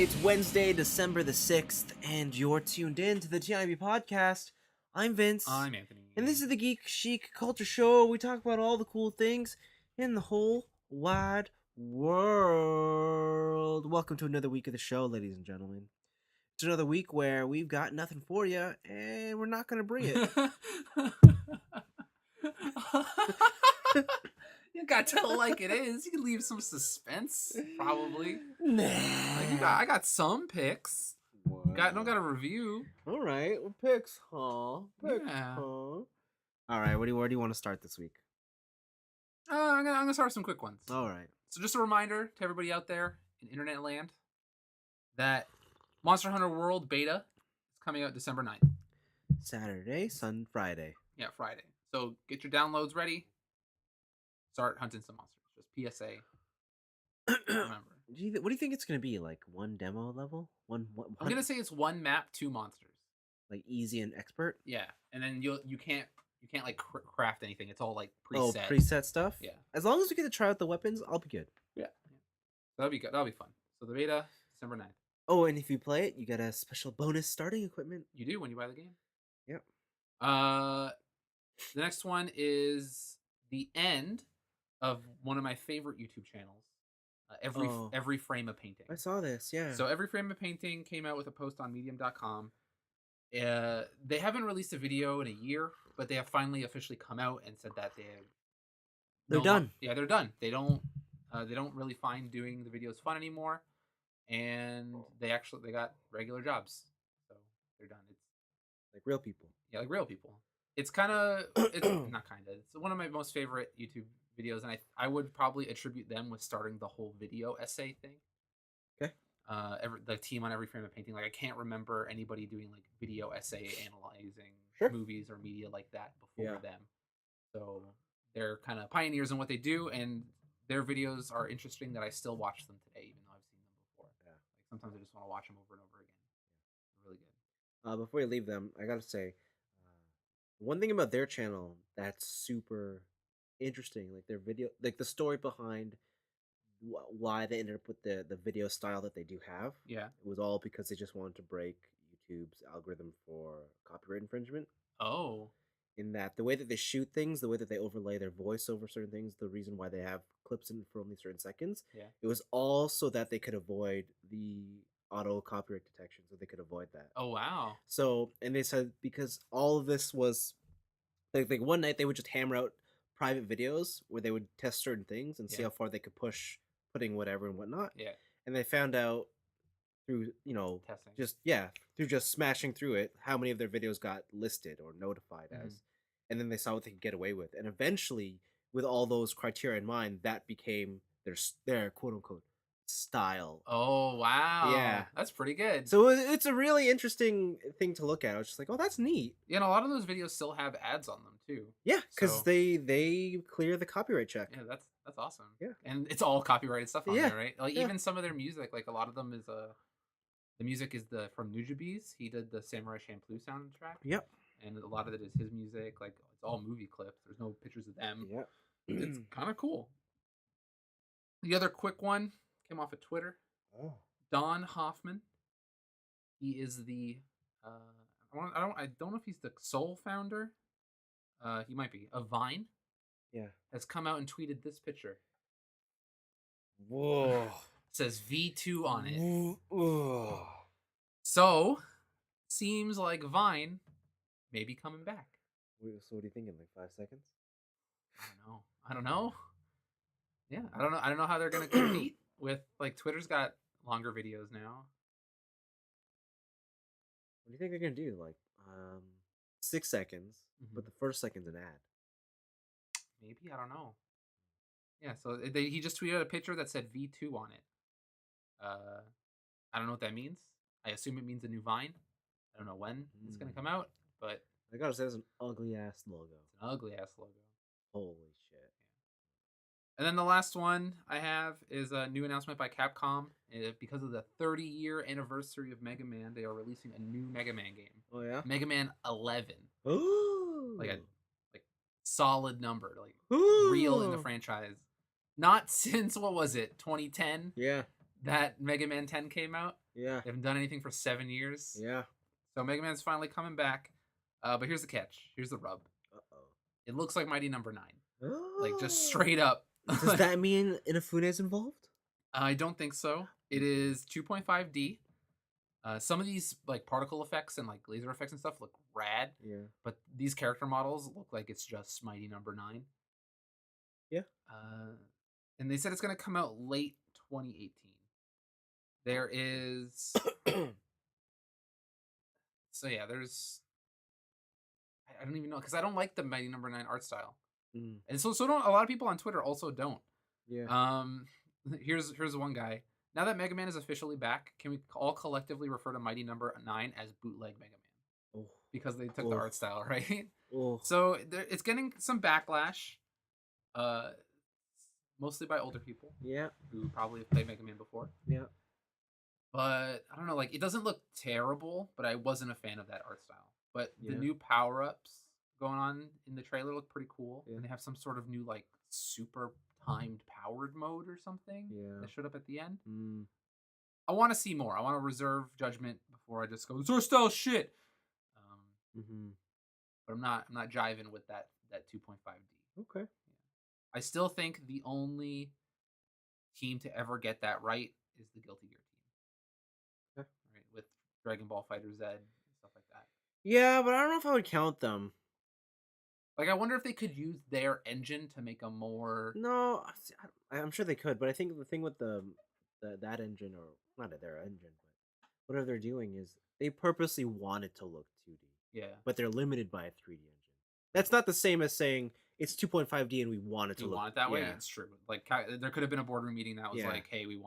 It's Wednesday, December the 6th, and you're tuned in to the TNIAB podcast. I'm Vince. I'm Anthony. And this is the Geek Chic Culture Show. We talk about all the cool things in the whole wide world. Welcome to another week of the show, ladies and gentlemen. It's another week where we've got nothing for you, and we're not going to bring it. You gotta tell it like it is. You can leave some suspense, probably. Nah. I got some picks. Got a review. All right, well, picks, huh? Yeah. All right, where do you want to start this week? I'm gonna start with some quick ones. All right. So just a reminder to everybody out there in internet land that Monster Hunter World beta is coming out December 9th. Saturday, Friday. Yeah, Friday. So get your downloads ready. Start hunting some monsters. Just PSA. Remember. What do you think it's gonna be? Like one demo level? One I'm gonna say it's one map, 2 monsters. like easy and expert? Yeah, and then you can't like craft anything. It's all like preset. Oh, preset stuff? Yeah. As long as we get to try out the weapons, I'll be good. Yeah. That'll be good. That'll be fun. So the beta, December 9th. Oh, and if you play it, you get a special bonus starting equipment. You do when you buy the game. Yep. The next one is the end of one of my favorite YouTube channels. Every frame of painting. I saw this, yeah. So Every Frame of Painting came out with a post on medium.com. They haven't released a video in a year, but they have finally officially come out and said that they're done. Yeah, they're done. They don't really find doing the videos fun anymore, and they got regular jobs, so they're done. It's like real people. Yeah, like real people. It's not kind of. It's one of my most favorite YouTube videos, and I would probably attribute them with starting the whole video essay thing. Okay. The team on Every Frame of Painting, like I can't remember anybody doing like video essay analyzing movies or media like that before them. So they're kind of pioneers in what they do, and their videos are interesting that I still watch them today, even though I've seen them before. Yeah. Like sometimes I just want to watch them over and over again. They're really good. Before you leave them, I gotta say, one thing about their channel that's super interesting, like their video, like the story behind why they ended up with the video style that they do have. Yeah. It was all because they just wanted to break YouTube's algorithm for copyright infringement. Oh. In that the way that they shoot things, the way that they overlay their voice over certain things, the reason why they have clips in for only certain seconds, it was all so that they could avoid the auto copyright detection, so they could avoid that. Oh, wow. So, and they said because all of this was, like one night they would just hammer out private videos where they would test certain things and see how far they could push putting whatever and whatnot. Yeah. And they found out through, testing. Through just smashing through it, how many of their videos got listed or notified as. And then they saw what they could get away with. And eventually, with all those criteria in mind, that became their quote unquote style. Oh, wow. Yeah. That's pretty good. So it's a really interesting thing to look at. I was just like, oh, that's neat. Yeah, and a lot of those videos still have ads on them too. Yeah, because they clear the copyright check. Yeah, that's awesome. Yeah. And it's all copyrighted stuff on there, right? Like even some of their music, like a lot of them is the music is from Nujabes. He did the Samurai Champloo soundtrack. Yep. And a lot of it is his music. Like it's all movie clips. There's no pictures of them. Yep. It's kind of cool. The other quick one came off of Twitter. Oh. Don Hoffman. He is the I don't know if he's the sole founder. He might be. Of Vine. Yeah. Has come out and tweeted this picture. Whoa. It says V2 on it. Whoa. So, seems like Vine may be coming back. So what are you thinking? Like 5 seconds? I don't know. Yeah, I don't know how they're gonna compete with, like, Twitter's got longer videos now. What do you think they're gonna do? Like 6 seconds, but the first second's an ad. Maybe, I don't know. Yeah, so he just tweeted a picture that said V2 on it. I don't know what that means. I assume it means a new Vine. I don't know when it's gonna come out, but I gotta say, it's an ugly ass logo. It's an ugly ass logo. Holy shit. And then the last one I have is a new announcement by Capcom. Because of the 30-year anniversary of Mega Man, they are releasing a new Mega Man game. Oh yeah? Mega Man 11. Ooh. Like a solid number, like Ooh. real in the franchise. Not since, what was it, 2010? Yeah. That Mega Man 10 came out. Yeah. They haven't done anything for 7 years. Yeah. So Mega Man's finally coming back. But here's the catch. Here's the rub. Uh-oh. It looks like Mighty Number 9. Like, just Oh. straight up. Does that mean Inafune's involved? I don't think so. It is 2.5D. Some of these like particle effects and like laser effects and stuff look rad. Yeah. But these character models look like it's just Mighty Number 9. Yeah. And they said it's going to come out late 2018. There is so yeah, there's I don't even know because I don't like the Mighty Number 9 art style. Mm. And so don't a lot of people on Twitter also don't. Yeah. Here's one guy. Now that Mega Man is officially back, can we all collectively refer to Mighty Number 9 as bootleg Mega Man? Oh. Because they took the art style, right? Oh. So it's getting some backlash. Mostly by older people. Yeah. Who probably have played Mega Man before. Yeah. But I don't know, like it doesn't look terrible, but I wasn't a fan of that art style. But the Yeah. new power-ups going on in the trailer look pretty cool. Yeah. And they have some sort of new like super timed powered mode or something that showed up at the end. Mm. I want to see more. I want to reserve judgment before I just go, "It's our style shit." But I'm not jiving with that 2.5D. Okay. I still think the only team to ever get that right is the Guilty Gear team. Okay. Right, with Dragon Ball Fighter Z and stuff like that. Yeah, but I don't know if I would count them. Like, I wonder if they could use their engine to make a more. No, I'm sure they could, but I think the thing with that engine, or not their engine, but whatever they're doing is they purposely want it to look 2D. Yeah. But they're limited by a 3D engine. That's not the same as saying it's 2.5D and we want it to look. Want it that way. Yeah. It's true. Like, there could have been a boardroom meeting that was like, "Hey, we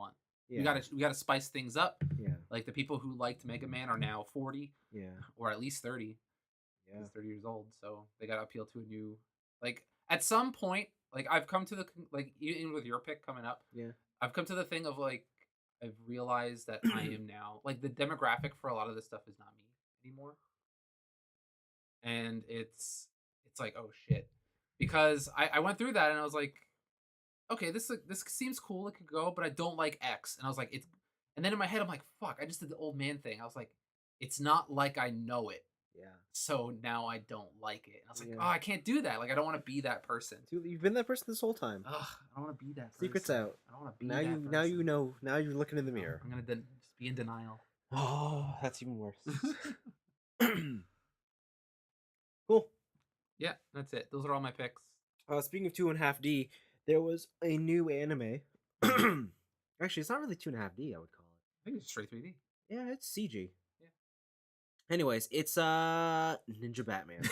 Yeah. we gotta spice things up." Yeah. Like the people who liked Mega Man are now 40. Yeah. Or at least 30. Yeah. He's 30 years old, so they got to appeal to a new. Like at some point, like I've come to the like even with your pick coming up. Yeah. I've come to the thing of like I've realized that I am now like the demographic for a lot of this stuff is not me anymore, and it's like oh shit, because I went through that and I was like, okay, this seems cool, it could go, but I don't like X, and I was like it's, and then in my head I'm like fuck, I just did the old man thing. I was like, it's not like I know it. Yeah. So now I don't like it. And I was like, Yeah. oh, I can't do that. Like I don't want to be that person. Dude, you've been that person this whole time. Ugh, I don't want to be that person. Secret's out. I don't want to be Now that you person. now you know. Now you're looking in the mirror. I'm gonna just be in denial. Oh, that's even worse. Cool. Yeah, that's it. Those are all my picks. Speaking of 2.5D, there was a new anime. Actually, it's not really 2.5D. I would call it. I think it's straight 3D. Yeah, it's CG. Yeah. Anyways, it's Ninja Batman.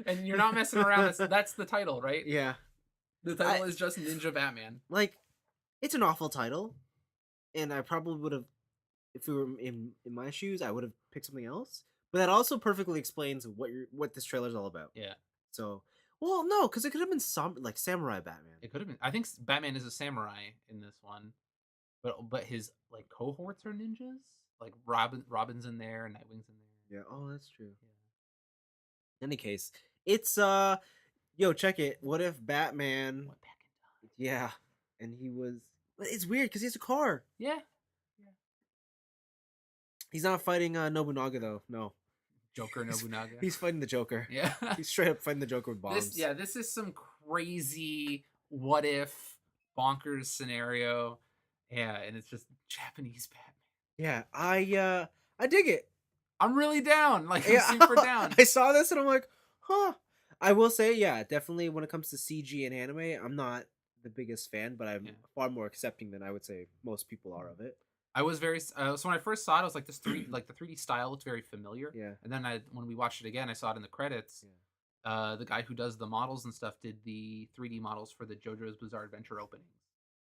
And you're not messing around. That's the title, right? Yeah. The title is just Ninja Batman. Like, it's an awful title, and I probably would have, if we were in my shoes, I would have picked something else. But that also perfectly explains what this trailer is all about. Yeah. So, well, no, because it could have been like Samurai Batman. It could have been. I think Batman is a samurai in this one, but his like cohorts are ninjas. Like Robin's in there and Nightwing's in there. Yeah. Oh, that's true. Yeah. In any case, it's yo, check it. What if Batman? Went back in time. Yeah, and he was. It's weird because he has a car. Yeah. He's not fighting Nobunaga though. No. Joker Nobunaga. He's fighting the Joker. Yeah. He's straight up fighting the Joker with bombs. This is some crazy what if bonkers scenario. Yeah, and it's just Japanese Batman. Yeah, I dig it. I'm really down. Like I'm super down. I saw this and I'm like, huh. I will say, yeah, definitely when it comes to CG and anime, I'm not the biggest fan, but I'm far more accepting than I would say most people are of it. I was very so when I first saw it, I was like, like the 3D style looked very familiar. Yeah. And then when we watched it again, I saw it in the credits. Yeah. The guy who does the models and stuff did the 3D models for the JoJo's Bizarre Adventure openings.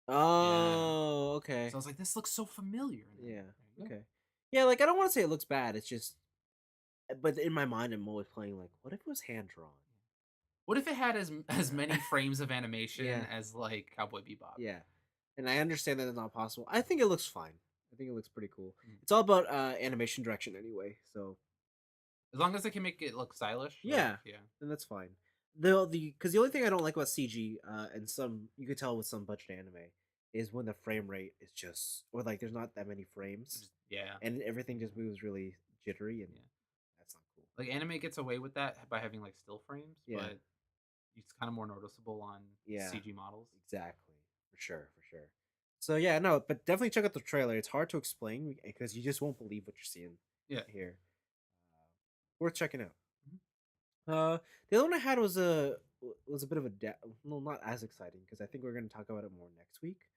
Oh, okay. So I was like, this looks so familiar. Yeah. Okay. Yeah, like I don't want to say it looks bad. It's just, but in my mind, I'm always playing like, what if it was hand drawn? What if it had as many frames of animation as like Cowboy Bebop? Yeah. And I understand that it's not possible. I think it looks fine. I think it looks pretty cool. It's all about animation direction anyway, so as long as they can make it look stylish, then that's fine. Because the only thing I don't like about CG and some you could tell with some budget anime is when the frame rate is just, or like there's not that many frames, Yeah. and everything just moves really jittery, and Yeah. that's not cool. Like anime gets away with that by having like still frames, Yeah, but it's kind of more noticeable on yeah, CG models. exactly, for sure, for sure. So yeah, no, but definitely check out the trailer. It's hard to explain because you just won't believe what you're seeing Yeah. here. Worth checking out. Mhm. The other one I had was a bit of a well, not as exciting because I think we're going to talk about it more next week.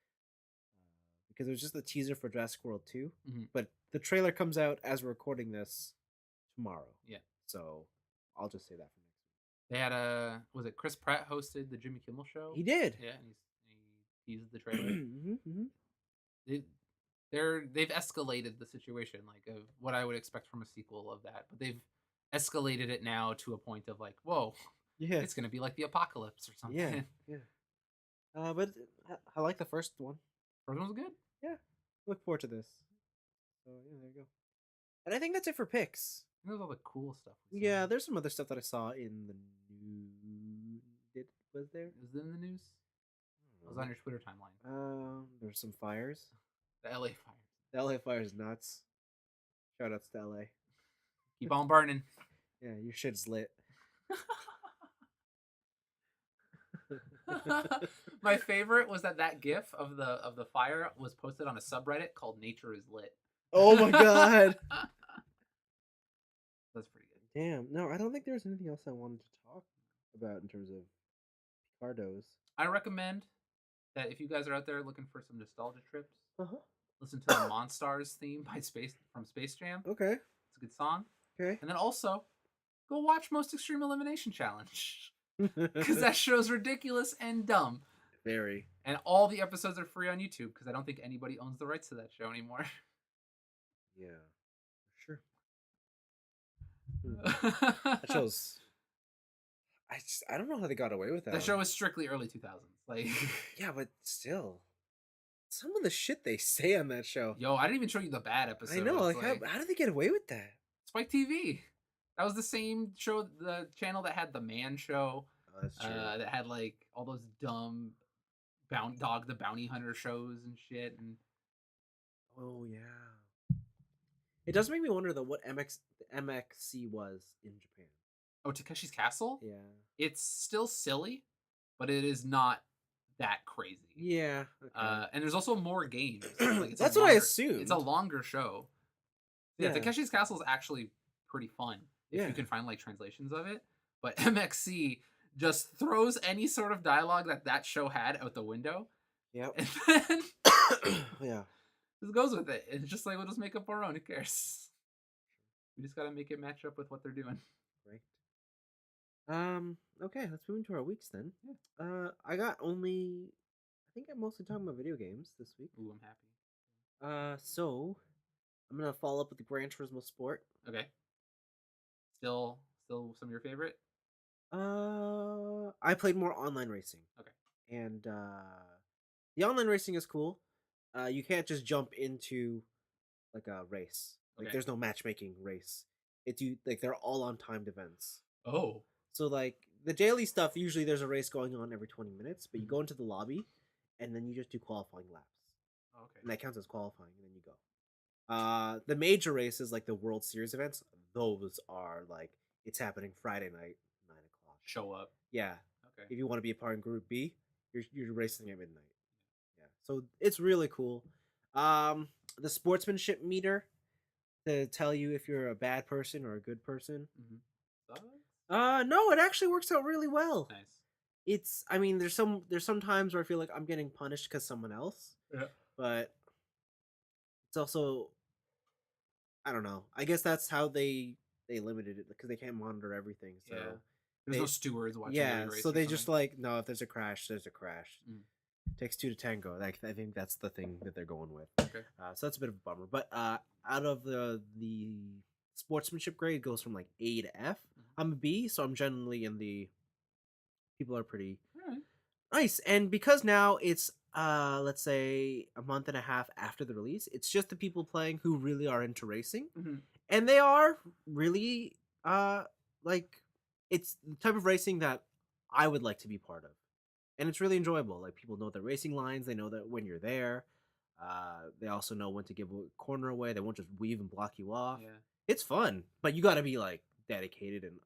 Because it was just the teaser for Jurassic World 2, Mhm. but the trailer comes out as we're recording this tomorrow. Yeah. So I'll just say that for next They had a was it Chris Pratt hosted the Jimmy Kimmel week. show? He did. Yeah, and he teased the trailer. Hmm. They they've escalated the situation like of what I would expect from a sequel of that, but they've escalated it now to a point of like, whoa, Yeah, it's gonna be like the apocalypse or yeah, something. yeah. But I like the first one. First one was good. Yeah, look forward to this. So yeah, there you go. And I think that's it for picks. That was all the cool stuff we saw. Yeah, there's some other stuff that I saw in the news. Did was there? Was it in the news? It was on your Twitter timeline. There's some fires. The LA fires. The LA fire is nuts. Shout outs to LA. Keep on burning. Yeah, your shit's lit. My favorite was that GIF of the fire was posted on a subreddit called "Nature is Lit." Oh my god. That's pretty good. Damn. No, I don't think there's anything else I wanted to talk about in terms of Picardos. I recommend that if you guys are out there looking for some nostalgia trips, Uh-huh. listen to the Monstars theme by Space Jam. Okay. It's a good song. Okay. And then also go watch Most Extreme Elimination Challenge because that show's ridiculous and dumb. Very. And all the episodes are free on YouTube because I don't think anybody owns the rights to that show anymore. Yeah. Sure. That shows. I don't know how they got away with that. That show was strictly early 2000s. Like, yeah, but still, some of the shit they say on that show. yo, I didn't even show you the bad episodes. I know. Like how did they get away with that? Spike TV. That was the same show, the channel that had the Man Show. Oh, that's true. That had like all those dumb Dog the Bounty Hunter shows and shit. And oh yeah. It does make me wonder though what MXC was in Japan. oh, Takeshi's Castle. Yeah. It's still silly, but it is not that crazy. Yeah. Okay. And there's also more games. Like, That's what I assumed. It's a longer show. Yeah, Takeshi's Castle is actually pretty fun if you can find like translations of it. But MXC just throws any sort of dialogue that show had out the window. Yep. And then yeah. just goes with it. It's just like, we'll just make up our own. Who cares? We just gotta make it match up with what they're doing. Great. Okay, let's move into our weeks then. Yeah. I got only I think I'm mostly talking about video games this week. Ooh, I'm happy. So I'm gonna follow up with the Gran Turismo Sport. Okay. Still some of your favorite? I played more online racing. Okay. And the online racing is cool. You can't just jump into like a race. Like Okay. there's no matchmaking race. It's you like they're all on timed events. Oh. So like the daily stuff, usually there's a race going on every 20 minutes, but you go into the lobby and then you just do qualifying laps. Okay. And that counts as qualifying, and then you go. The major races like the World Series events, those are like it's happening Friday night, 9:00. Show up. Yeah. Okay. If you want to be a part in Group B, you're racing at midnight. Yeah. So it's really cool. The sportsmanship meter to tell you if you're a bad person or a good person. No, it actually works out really well. Nice. I mean, there's some times where I feel like I'm getting punished because someone else. Yeah. But it's also, I don't know. I guess that's how they limited it because they can't monitor everything. So Yeah. There's no stewards watching. yeah, every race so or they something? just like no. If there's a crash, there's a crash. Mm. Takes two to tango. Like I think that's the thing that they're going with. Okay. So that's a bit of a bummer. But out of the sportsmanship grade goes from like A to F. I'm a B, so I'm generally in the. People are pretty nice, and because now it's let's say a month and a half after the release, it's just the people playing who really are into racing, and they are really like it's the type of racing that I would like to be part of. and it's really enjoyable. Like people know the racing lines, they know that when you're there. They also know when to give a corner away. They won't just weave and block you off. Yeah. It's fun, but you got to be like dedicated and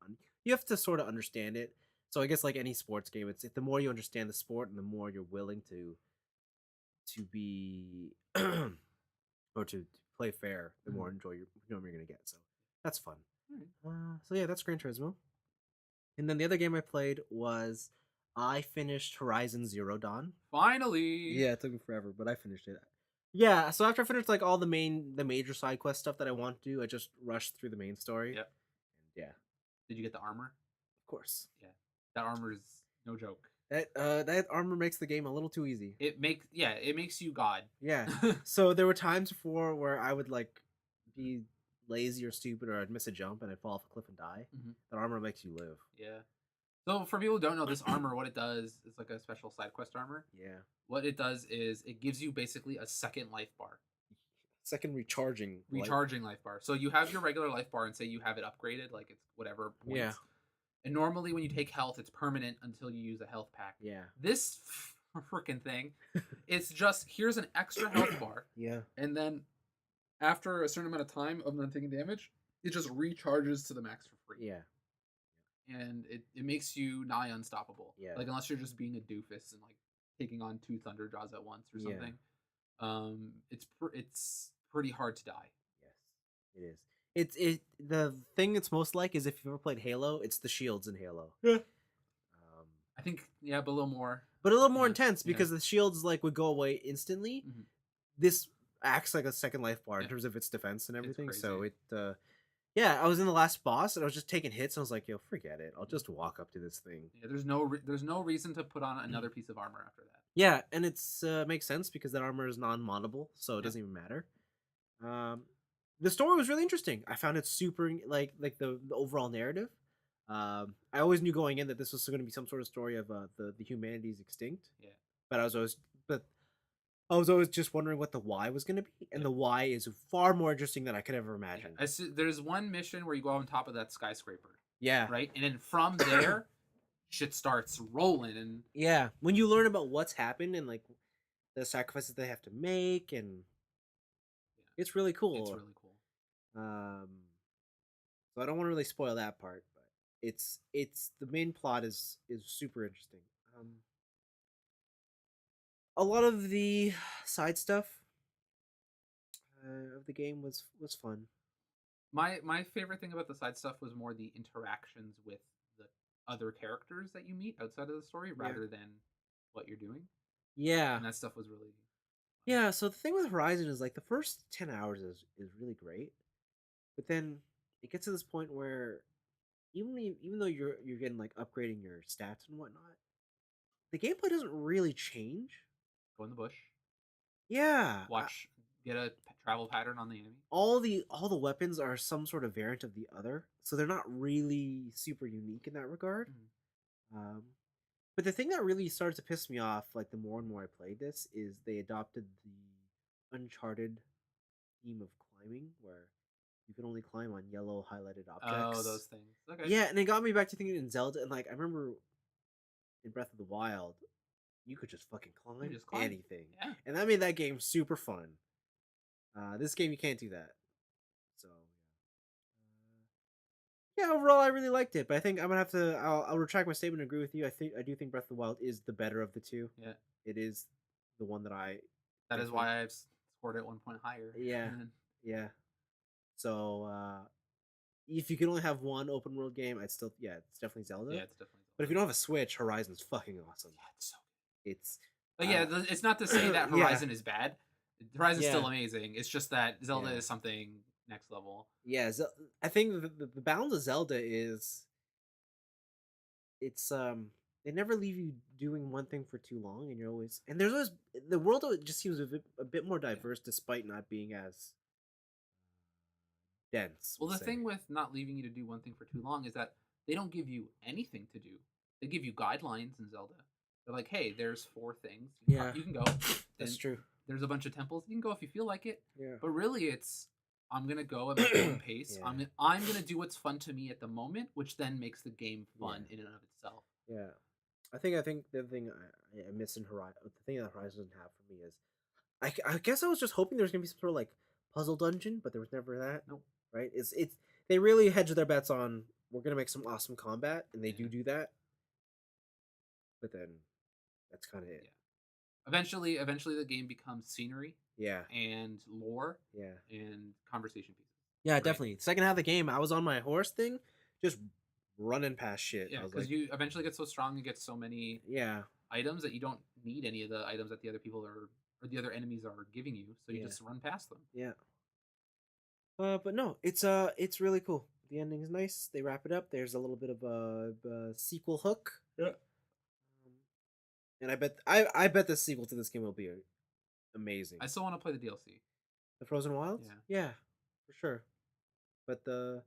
you have to sort of understand it. So I guess like any sports game, it's the more you understand the sport and the more you're willing to be or to play fair, the more you're gonna get. So that's fun. Right. So yeah, that's Gran Turismo. And then the other game I played was I finished Horizon Zero Dawn. Finally. Yeah, it took me forever, but I finished it. Yeah, so after I finished like all the major side quest stuff that I want to do, I just rushed through the main story. Yep. And yeah, Did you get the armor? of course. Yeah. That armor is no joke. That armor makes the game a little too easy. It makes you god. Yeah. So there were times before where I would like be lazy or stupid, or I'd miss a jump and I'd fall off a cliff and die. That armor makes you live. Yeah. So for people who don't know, this armor, what it does is like a special side quest armor. Yeah. What it does is it gives you basically a second life bar. Second recharging life bar. So you have your regular life bar and say you have it upgraded, like it's whatever points. Yeah. And normally when you take health, it's permanent until you use a health pack. Yeah. This freaking thing, it's just here's an extra health bar. Yeah. And then after a certain amount of time of not taking damage, it just recharges to the max for free. Yeah. And it makes you nigh unstoppable. Yeah. Like unless you're just being a doofus and like taking on 2 thunder jaws at once or something. It's pretty hard to die. Yes, it is. The thing it's most like is if you've ever played Halo, it's the shields in Halo. Yeah. I think but a little more. But a little more intense because the shields like would go away instantly. This acts like a second life bar in terms of its defense and everything. So it I was in the last boss and I was just taking hits and I was like, yo, forget it. I'll just walk up to this thing. Yeah, there's no reason to put on another piece of armor after that. Yeah, and it's makes sense because that armor is non-moddable, so it doesn't even matter. The story was really interesting. I found it super like the overall narrative. I always knew going in that this was going to be some sort of story of the humanity's extinct. Yeah. But I was always just wondering what the why was going to be, and the why is far more interesting than I could ever imagine. Yeah. There's one mission where you go on top of that skyscraper. Yeah. Right, and then from there, shit starts rolling, and yeah, when you learn about what's happened and like the sacrifices they have to make, and it's really cool. It's really cool. So I don't want to really spoil that part, but it's the main plot is super interesting. A lot of the side stuff of the game was fun. My favorite thing about the side stuff was more the interactions with the other characters that you meet outside of the story rather than what you're doing. Yeah. And that stuff was really Yeah, so the thing with Horizon is like the first 10 hours is really great. But then it gets to this point where even though you're getting like upgrading your stats and whatnot, the gameplay doesn't really change. Go in the bush. Yeah. Get a travel pattern on the enemy. All the weapons are some sort of variant of the other, so they're not really super unique in that regard. But the thing that really started to piss me off, like the more and more I played this, is they adopted the Uncharted theme of climbing, where you can only climb on yellow highlighted objects. Oh, those things. Okay. Yeah, and it got me back to thinking in Zelda, and like I remember in Breath of the Wild, you could just fucking climb anything, and that made that game super fun. This game you can't do that. So yeah, overall I really liked it, but I think I'm gonna have to. I'll retract my statement and agree with you. I do think Breath of the Wild is the better of the two. Yeah, it is the one that I. That is why I've scored it 1 point higher. Yeah, yeah. So if you could only have one open world game, it's definitely Zelda. Yeah, it's definitely Zelda. But if you don't have a Switch, Horizon's fucking awesome. Yeah, it's so good. It's. But it's not to say that Horizon is bad. Horizon's still amazing. It's just that Zelda is something next level. Yeah, I think the balance of Zelda is they never leave you doing one thing for too long, and there's always the world just seems a bit more diverse despite not being as dense. Well, the thing with not leaving you to do one thing for too long is that they don't give you anything to do. They give you guidelines in Zelda. They're like, hey, there's 4 things. You can go. That's true. There's a bunch of temples. You can go if you feel like it. Yeah. But really, it's I'm gonna go at my own pace. Yeah. I'm gonna do what's fun to me at the moment, which then makes the game fun in and of itself. Yeah. I think the thing I miss in Horizon, the thing that Horizon doesn't have for me is, I guess I was just hoping there was gonna be some sort of like puzzle dungeon, but there was never that. Nope. Right? It's they really hedge their bets on we're gonna make some awesome combat, and they Yeah. do that, but then that's kind of it. Yeah. Eventually, the game becomes scenery Yeah, and lore yeah, and conversation pieces. yeah. Right. Definitely. Second half of the game, I was on my horse thing, just running past shit. Yeah, I was because like, you eventually get so strong and get so many yeah, items that you don't need any of the items that the other people are or the other enemies are giving you, so you yeah, just run past them. yeah. But no, it's really cool. The ending is nice. They wrap it up. There's a little bit of a sequel hook. Yeah. Um, and I bet the sequel to this game will be amazing. I still want to play the DLC. The Frozen Wilds? Yeah. Yeah, for sure. But the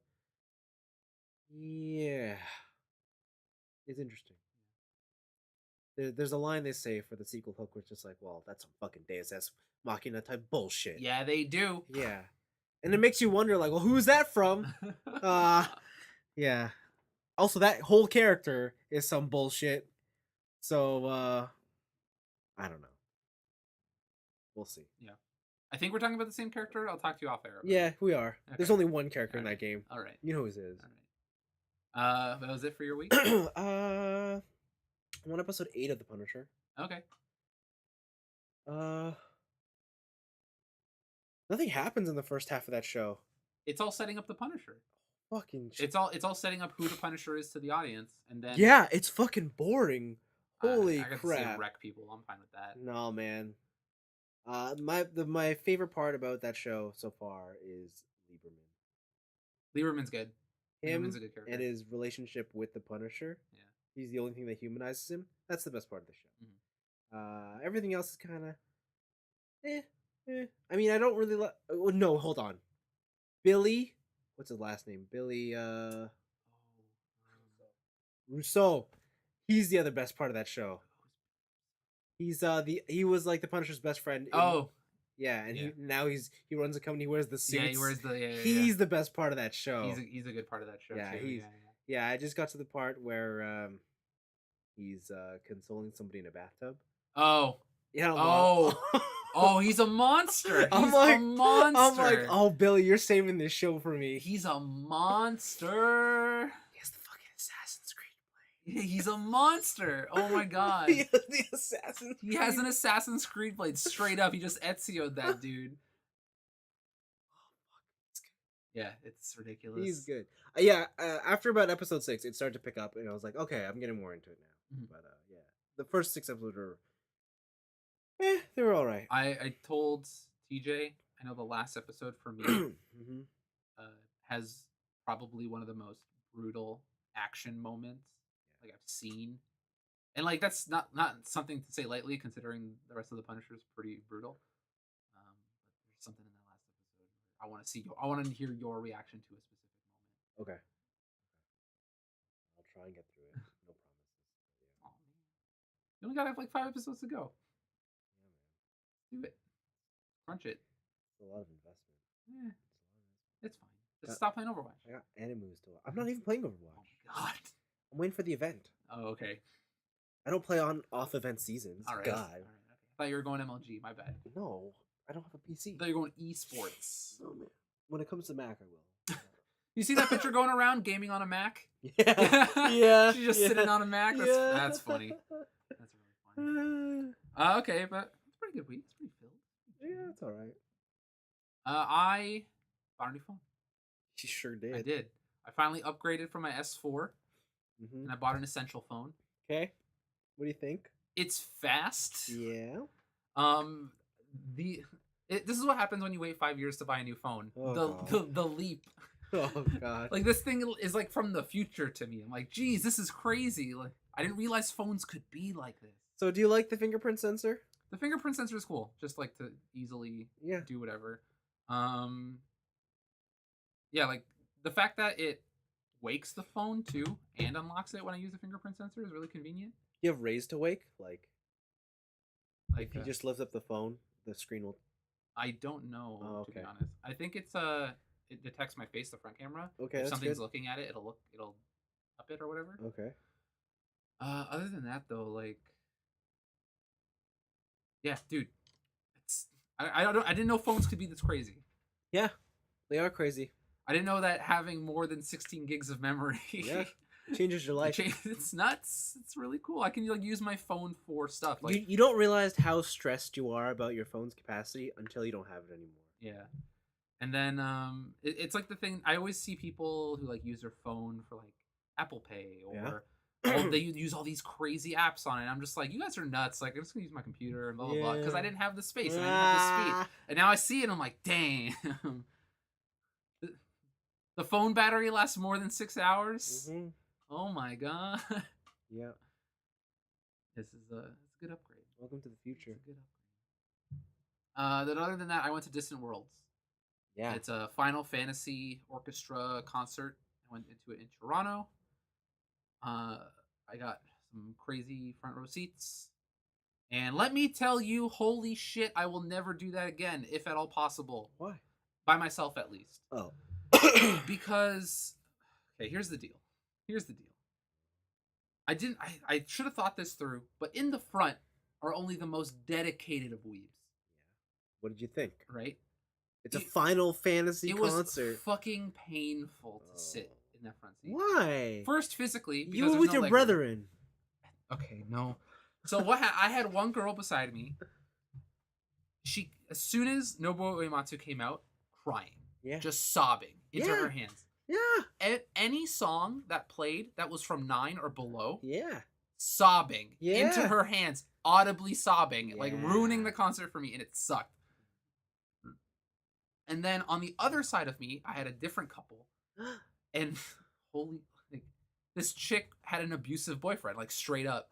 yeah, it's interesting. There's a line they say for the sequel hook, which is like, well, that's some fucking Deus Ex Machina type bullshit. Yeah, they do. Yeah, and it makes you wonder, like, well, who's that from? Uh yeah. Also, that whole character is some bullshit. So I don't know. We'll see. Yeah. I think we're talking about the same character. I'll talk to you off air about Yeah, it. we are. There's Okay. only one character All in right. that game. All right. You know who it is. All right. That was it for your week? I'm on episode 8 of The Punisher. Okay. Uh, Nothing happens in the first half of that show. It's all setting up the Punisher. Fucking. It's all setting up who the Punisher is to the audience, and then Yeah, it's fucking boring. Holy I got to see him crap! wreck people. I'm fine with that. No, man. My favorite part about that show so far is Lieberman. Lieberman's good. Lieberman's Him a good and character. his relationship with the Punisher. Yeah. He's the only thing that humanizes him. That's the best part of the show. Mhm. Everything else is kind of I mean, I don't really. Oh, no, hold on. Billy, what's his last name? Billy Rousseau. He's the other best part of that show. He was like the Punisher's best friend. Oh, Yeah, and yeah. he runs a company. He wears the suits. Yeah, he wears the He's the best part of that show. He's a good part of that show Yeah, too. yeah. I just got to the part where he's consoling somebody in a bathtub. Oh, Yeah. oh, he's a monster. He's I'm like, a monster. I'm like, oh, Billy, you're saving this show for me. He's a monster. He has the fucking Assassin's Creed blade. He's a monster. Oh my god. He has the Assassin's He has an Assassin's Creed blade straight up. He just Ezio'd that dude. Yeah, it's ridiculous. He's good. Yeah, after about episode 6, it started to pick up, and I was like, okay, I'm getting more into it now. Mhm. But yeah, the first 6 episodes were, they were all right. I told TJ, I know the last episode for me Mm-hmm. has probably one of the most brutal action moments like I've seen. And like that's not something to say lightly, considering the rest of the Punisher is pretty brutal. But there's something in that last episode where I want to hear your reaction to a specific moment. Okay. I'll try and get through it. No promises. Oh, man. You only got like 5 episodes to go. Yeah, man. Do it. Crunch it. It's a lot of investment. Eh, it's fine. Just Got- stop playing Overwatch. I got animus to watch. I'm not even playing Overwatch. Oh my god. I'm waiting for the event. Oh, okay. I don't play on off event seasons. All right. God. All right. Okay. I thought you were going MLG. My bad. No, I don't have a PC. I thought you were going esports. No, man. When it comes to Mac, I will. You see that picture going around gaming on a Mac? Yeah. Yeah. She's just sitting on a Mac. That's funny. That's really funny. Okay, but it's a pretty good week. It's pretty filled. Yeah, it's all right. I bought a new phone. She sure did. I did. I finally upgraded from my S4, Mm-hmm. and I bought an essential phone. Okay. What do you think? It's fast. Yeah. This is what happens when you wait 5 years to buy a new phone. Oh, The leap. Oh God. Like this thing is like from the future to me. I'm like, geez, this is crazy. Like I didn't realize phones could be like this. So, do you like the fingerprint sensor? The fingerprint sensor is cool, just like to easily Yeah. do whatever. Yeah, like the fact that it wakes the phone too and unlocks it when I use the fingerprint sensor is really convenient. You have raise to wake? Like Like if you just lift up the phone, the screen will. I don't know Oh, to be okay. honest. I think it's it detects my face, the front camera. Okay, If that's something's good. looking at it, it'll up it or whatever. Okay. Other than that, though, like, yeah, dude, it's I didn't know phones could be this crazy. Yeah, they are crazy. I didn't know that having more than 16 gigs of memory, Yeah, changes your life. it's nuts. It's really cool. I can like use my phone for stuff like You don't realize how stressed you are about your phone's capacity until you don't have it anymore. yeah. And then it's like the thing I always see people who like use their phone for like Apple Pay or they use all these crazy apps on it. I'm just like, you guys are nuts. Like, I'm just gonna use my computer and blah blah blah because I didn't have the space and I didn't have the speed. And now I see it, and I'm like, dang. The phone battery lasts more than 6 hours. Mm-hmm. Oh my god. Yeah. This is it's a good upgrade. Welcome to the future. It's a good upgrade. Then other than that, I went to Distant Worlds. Yeah. It's a Final Fantasy orchestra concert. I went into it in Toronto. I got some crazy front row seats. And let me tell you, holy shit, I will never do that again, if at all possible. Why? By myself, at least. Oh. Because, okay, here's the deal. Here's the deal. I should have thought this through, but in the front are only the most dedicated of weebs. Yeah. What did you think? Right? It's a Final Fantasy concert. It was fucking painful to sit in that front seat. Why? First, physically, you were with your brethren. Okay, no. So I had one girl beside me. She, as soon as Nobuo Uematsu came out, crying, just sobbing into her hands. Yeah. Any song that played that was from 9 or below, sobbing into her hands, audibly sobbing, like ruining the concert for me, and it sucked. And then on the other side of me, I had a different couple, and holy, like, this chick had an abusive boyfriend, like straight up.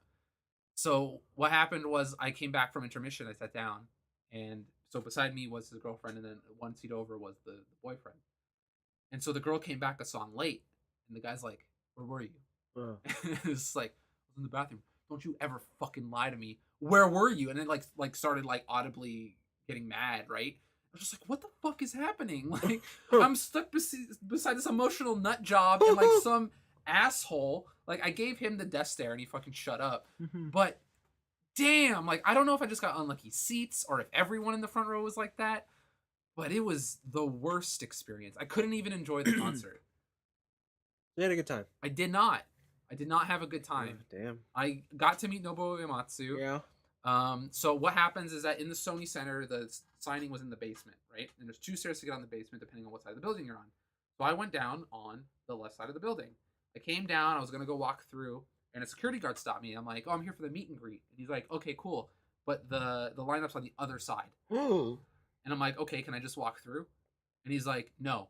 So what happened was I came back from intermission, I sat down, and so beside me was his girlfriend, and then one seat over was the boyfriend. And so the girl came back a song late, and the guy's like, "Where were you?" It's like, "I was in the bathroom." "Don't you ever fucking lie to me. Where were you?" And then like started like audibly getting mad, right? I was just like, what the fuck is happening? Like, I'm stuck beside this emotional nut job and like some asshole. Like, I gave him the death stare and he fucking shut up. But damn, like, I don't know if I just got unlucky seats or if everyone in the front row was like that, but it was the worst experience. I couldn't even enjoy the concert. You had a good time. I did not. I did not have a good time. Oh, damn. I got to meet Nobuo Uematsu. Yeah. So what happens is that in the Sony Center, the signing was in the basement, right? And there's 2 stairs to get on the basement, depending on what side of the building you're on. So I went down on the left side of the building. I came down, I was gonna go walk through, and a security guard stopped me. I'm like, "Oh, I'm here for the meet and greet." And he's like, "Okay, cool, but the lineup's on the other side." And I'm like, "Okay, can I just walk through?" And he's like, "No,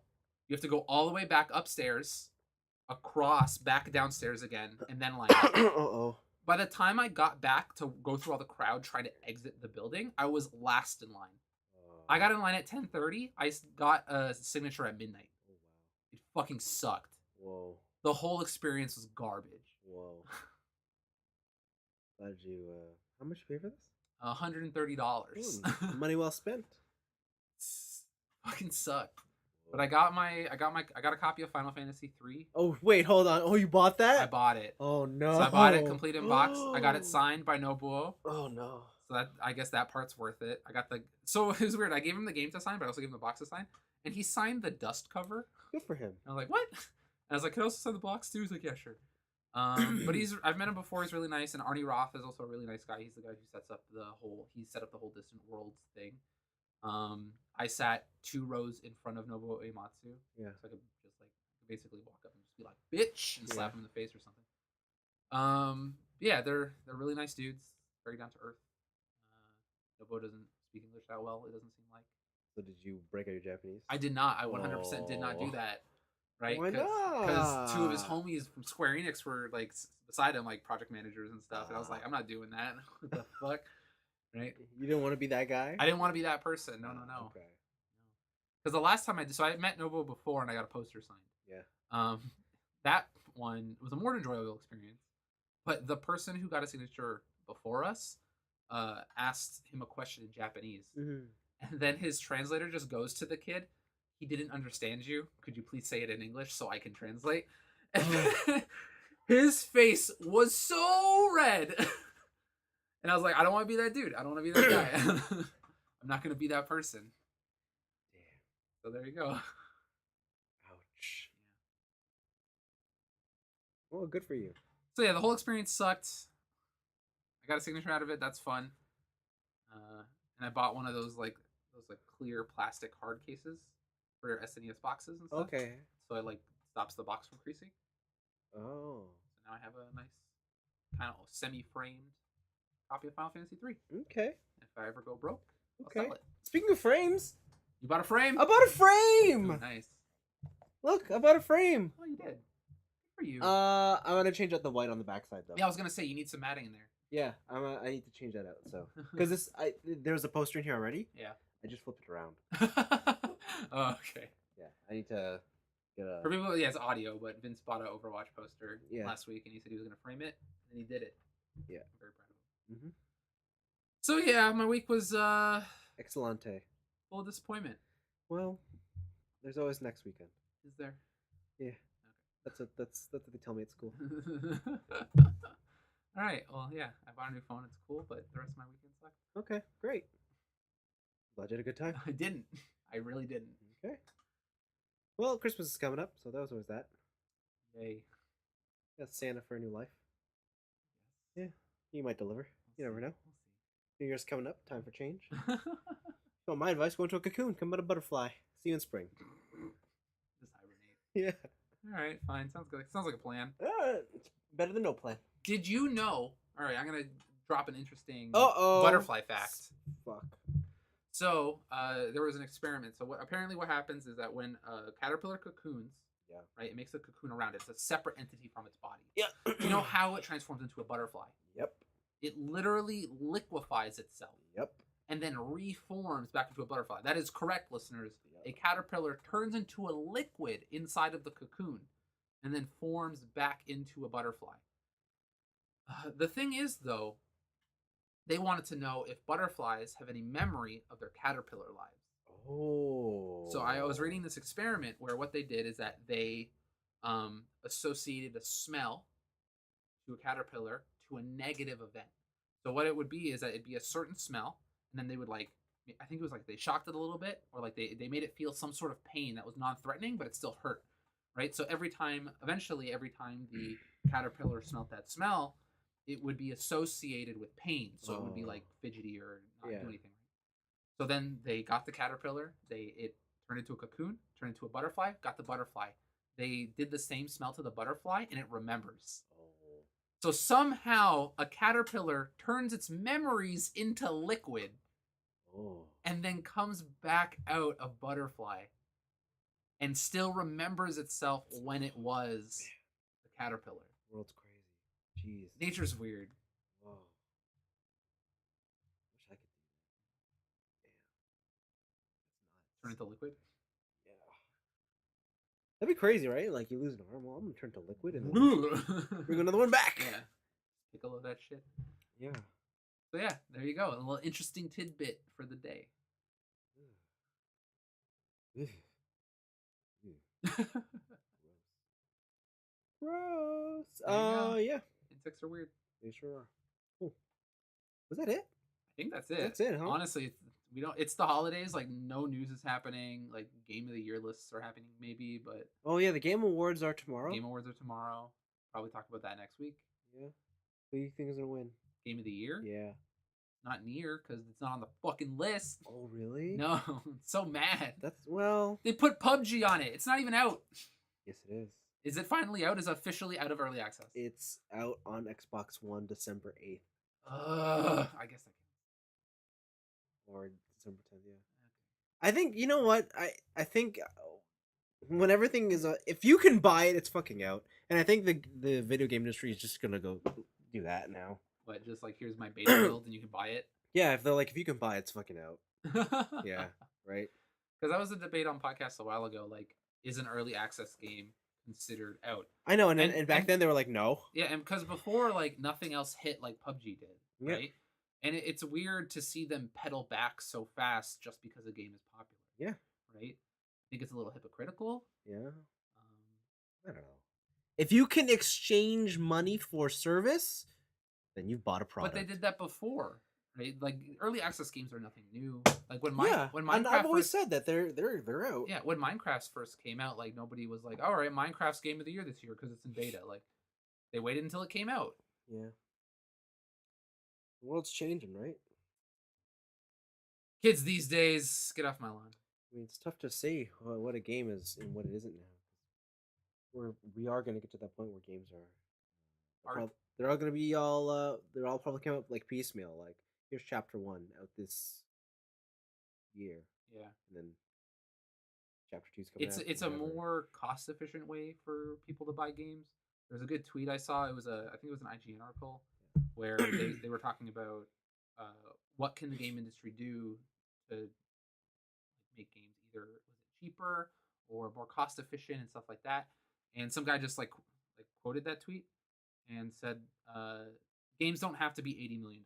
you have to go all the way back upstairs, across, back downstairs again, and then line up." Uh-oh. By the time I got back to go through all the crowd trying to exit the building, I was last in line. I got in line at 10:30. I got a signature at midnight. Oh, wow. It fucking sucked. Whoa. The whole experience was garbage. Whoa. Glad you, how much you pay for this? $130. Money well spent. Fucking sucked. But I got a copy of Final Fantasy 3. Oh wait, hold on. Oh, you bought that? I bought it. Oh no. So I bought it complete in box. I got it signed by Nobuo. Oh no. So that, I guess that part's worth it. So it was weird. I gave him the game to sign, but I also gave him the box to sign. And he signed the dust cover. Good for him. And I was like, what? And I was like, can I also sign the box too? He's like, yeah, sure. But I've met him before. He's really nice. And Arnie Roth is also a really nice guy. He's the guy who set up the whole Distant Worlds thing. I sat 2 rows in front of Nobuo Uematsu. Yeah. So I could just like basically walk up and just be like, "Bitch," and slap him in the face or something. Yeah, they're really nice dudes. Very down to earth. Nobuo doesn't speak English that well. It doesn't seem like. So did you break out your Japanese? I did not. I 100% did not do that. Right? Why not? Because 2 of his homies from Square Enix were like beside him, like project managers and stuff. And I was like, I'm not doing that. What the fuck? Right? You didn't want to be that guy? I didn't want to be that person. No. Okay. Because the last time I met Nobuo before and I got a poster signed. Yeah. That one was a more enjoyable experience. But the person who got a signature before us asked him a question in Japanese. And then his translator just goes to the kid. "He didn't understand you. Could you please say it in English so I can translate?" His face was so red. And I was like, I don't want to be that dude. I don't want to be that guy. I'm not going to be that person. Damn. So there you go. Ouch. Well, good for you. So yeah, the whole experience sucked. I got a signature out of it. That's fun. And I bought one of those like clear plastic hard cases for your SNES boxes and stuff. Okay. So it like stops the box from creasing. Oh. So now I have a nice kind of semi-framed copy of Final Fantasy 3. Okay. If I ever go broke, Okay. I'll sell it. Speaking of frames, you bought a frame? I bought a frame. Ooh, nice. Look, I bought a frame. Oh, you did. Good for you. I want to change out the white on the backside though. Yeah, I was gonna say you need some matting in there. Yeah, I need to change that out. So, because there was a poster in here already. Yeah. I just flipped it around. Oh, okay. Yeah, I need to get a. For people, yeah, it's audio, but Vince bought an Overwatch poster last week, and he said he was gonna frame it, and he did it. Yeah. I'm very proud of him. Mm-hmm. So yeah, my week was Excellente. full of disappointment. Well, there's always next weekend. Is there? Yeah. Okay. That's what they tell me at school. All right. Well, yeah, I bought a new phone. It's cool, but the rest of my weekend sucked. Okay, great. Glad you had a good time. I didn't. I really didn't. Okay. Well, Christmas is coming up, so that was always that. Yay. Got Santa for a new life. Yeah, you might deliver. You never know. We'll New Year's coming up. Time for change. So my advice: go into a cocoon. Come out a butterfly. See you in spring. Just hibernate. Yeah. All right. Fine. Sounds good. Sounds like a plan. It's better than no plan. Did you know? All right. I'm gonna drop an interesting Uh-oh. butterfly fact. Fuck. So there was an experiment. So apparently what happens is that when a caterpillar cocoons, right, it makes a cocoon around it. It's a separate entity from its body. Yeah. You know how it transforms into a butterfly? Yep. It literally liquefies itself. Yep. And then reforms back into a butterfly. That is correct, listeners. Yep. A caterpillar turns into a liquid inside of the cocoon and then forms back into a butterfly. The thing is, though, they wanted to know if butterflies have any memory of their caterpillar lives. Oh. So I was reading this experiment where what they did is that they associated a smell to a caterpillar to a negative event. So what it would be is that it'd be a certain smell, and then they would I think it was like they shocked it a little bit, or like they made it feel some sort of pain that was non-threatening, but it still hurt, right? So eventually every time the caterpillar smelled that smell, it would be associated with pain. So it would be like fidgety or not do anything. So then they got the caterpillar, it turned into a cocoon, turned into a butterfly, got the butterfly. They did the same smell to the butterfly, and it remembers. So somehow a caterpillar turns its memories into liquid and then comes back out a butterfly and still remembers itself when it was a caterpillar. World's crazy. Jeez. Nature's weird. Whoa. Wish I could do that. Damn. Turn into liquid? Yeah. That'd be crazy, right? Like you lose an arm, well, I'm gonna turn to liquid and then bring another one back. Yeah. Pickle of that shit. Yeah. So yeah, there you go. A little interesting tidbit for the day. Gross. Yeah. Insects are weird. They sure are. Cool. Was that it? I think that's it. That's it, huh? Honestly, it's the holidays. Like no news is happening. Like game of the year lists are happening maybe, but oh yeah, the Game Awards are tomorrow. Game Awards are tomorrow. Probably talk about that next week. Yeah. Who do you think is gonna win? Game of the year? Yeah. Not near because it's not on the fucking list. Oh really? No, I'm so mad. Well. They put PUBG on it. It's not even out. Yes, it is. Is it finally out? Is it officially out of early access? It's out on Xbox One December 8th. I guess I can. Or December 10th, yeah. Okay. I think, you know what? I think when everything is... if you can buy it, it's fucking out. And I think the video game industry is just going to go do that now. What, just like, here's my beta build and you can buy it? Yeah, if they're like, if you can buy it, it's fucking out. Yeah, right? Because that was a debate on podcasts a while ago. Like, is an early access game considered out? I know, and back then they were like, no. Yeah, and because before, like, nothing else hit like PUBG did, right? Yeah. And it's weird to see them pedal back so fast just because a game is popular. Yeah. Right? I think it's a little hypocritical. Yeah. I don't know. If you can exchange money for service, then you've bought a But product. they did that before, right? Like early access games are nothing new. Like when And I've Minecraft always first, said that they're out. yeah, when Minecraft first came out, like nobody was like, all right, Minecraft's game of the year this year because it's in beta. Like they waited until it came out. Yeah, the world's changing, right? Kids these days, get off my lawn. I mean, it's tough to say what a game is and what it isn't now. We are going to get to that point where games Art. they're all going to be all they're all probably come out like piecemeal. Like here's chapter 1 out this year, Yeah. and then chapter 2's coming out. It's a more cost efficient way for people to buy games. There's a good tweet I saw. It was I think it was an IGN article where they were talking about what can the game industry do to make games either was it cheaper or more cost efficient and stuff like that. And some guy just like quoted that tweet and said, "Games don't have to be $80 million."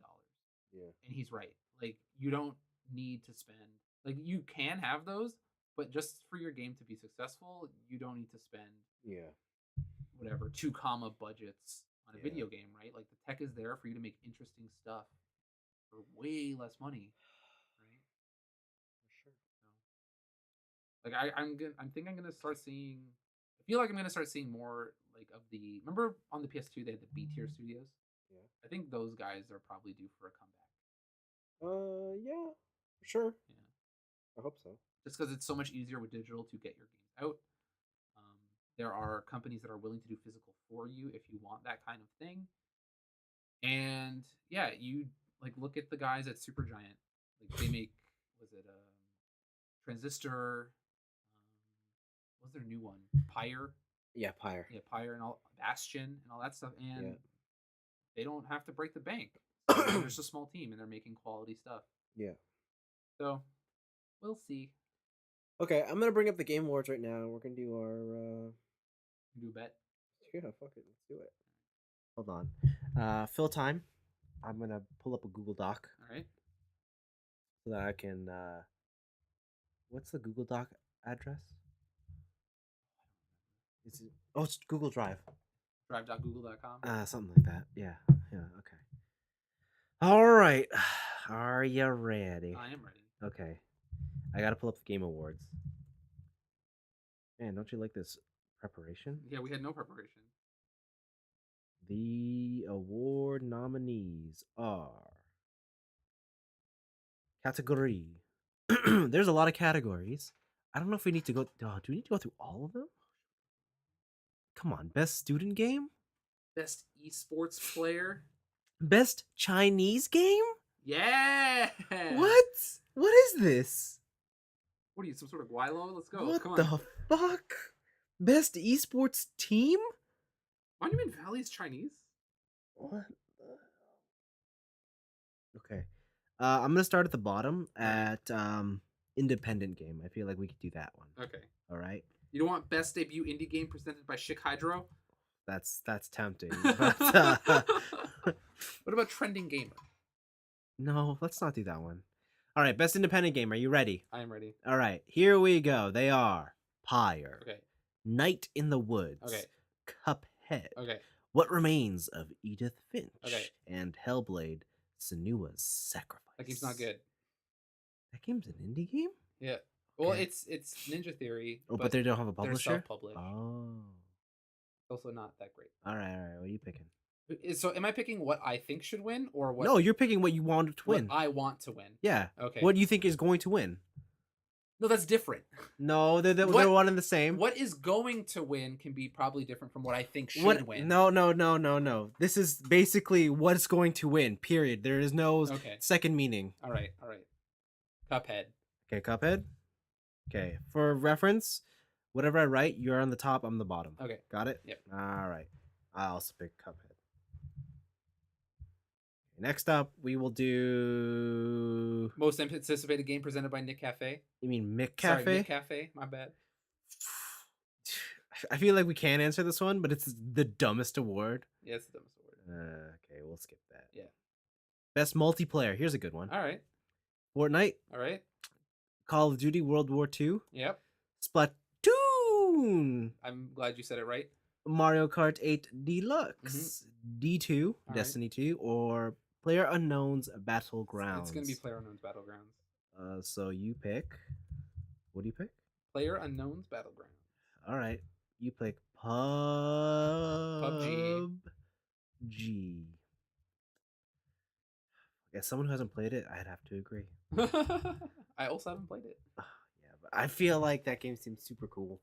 Yeah, And he's right. Like you don't need to spend like you can have those, but just for your game to be successful, you don't need to spend yeah, whatever 2 comma budgets on a yeah, video game, right? Like the tech is there for you to make interesting stuff for way less money, right? for sure. So, like I'm think I'm gonna start seeing. I feel like I'm gonna start seeing more like of the. Remember on the PS2 they had the B tier studios. Yeah. I think those guys are probably due for a comeback. Yeah, for sure. Yeah, I hope so. just because it's so much easier with digital to get your games out. Um, there are companies that are willing to do physical for you if you want that kind of thing. And yeah, you like look at the guys at Supergiant. Like they make was it Transistor? What's their new one? Pyre. Yeah, Pyre. Yeah, Pyre and all Bastion and all that stuff. And Yeah. they don't have to break the bank. So they're just a small team and they're making quality stuff. Yeah. So we'll see. Okay, I'm gonna bring up the Game Awards right now. We're gonna do our Do a bet. yeah, fuck it, let's do it. Hold on. Fill time. I'm gonna pull up a Google Doc All right. so that I can what's the Google Doc address? Is it it's Google Drive. Drive.google.com. Something like that. Yeah. Yeah, okay. All right. Are you ready? I am ready. Okay. I gotta pull up the Game Awards. Man, don't you like this preparation? Yeah, we had no preparation. The award nominees are category. There's a lot of categories. I don't know if we need to go. Do we need to go through all of them? Come on, best student game, Best esports player. best Chinese game. Yeah. What? What is this? What are you, some sort of Guilo? Let's go. What Come on. the fuck? Best esports team? Monument Valley is Chinese? What? Okay. I'm gonna start at the bottom at independent game. I feel like we could do that one. Okay. All right. You don't want best debut indie game presented by Chic Hydro? That's tempting. What But, about Trending Gamer? no, let's not do that one. All right, best independent game. Are you ready? I am ready. All right, here we go. They are Pyre, Okay. Night in the Woods, Okay. Cuphead, Okay. What Remains of Edith Finch, Okay. and Hellblade: Senua's Sacrifice. That game's not good. That game's an indie game? Yeah. Well, Okay. it's Ninja Theory. Oh, but they don't have a they're publisher? self-published. Oh. It's also not that great. All right. What are you picking? So, am I picking what I think should win, or what? No, you're picking what you want to what win. I want to win. Yeah. Okay. What do you think is going to win? No, that's different. No, they're What- one and the same. What is going to win can be probably different from what I think should win. No. This is basically what's going to win. Period. There is no Okay. second meaning. All right. Cuphead. Okay, Cuphead. Okay, for reference, whatever I write, you're on the top, I'm the bottom. Okay. Got it? Yep. All right. I also pick Cuphead. Next up, we will do. Most anticipated game presented by Nick Cafe. You mean Mick Sorry, Cafe? Nick Cafe. My bad. I feel like we can answer this one, but it's the dumbest award. Yeah, it's the dumbest word. Okay, we'll skip that. Yeah. Best multiplayer. Here's a good one. All right. Fortnite, All right. Call of Duty World War II, Yep. Splatoon. I'm glad you said it right. Mario Kart 8 Deluxe, D2, All right. Destiny 2, or Player Unknown's It's gonna be Battlegrounds. PlayerUnknown's Battlegrounds. So you pick. What do you pick? PlayerUnknown's Battlegrounds. All right, you pick PUBG. G. As someone who hasn't played it, I'd have to agree. I also haven't played it. Yeah, but I feel like that game seems super cool.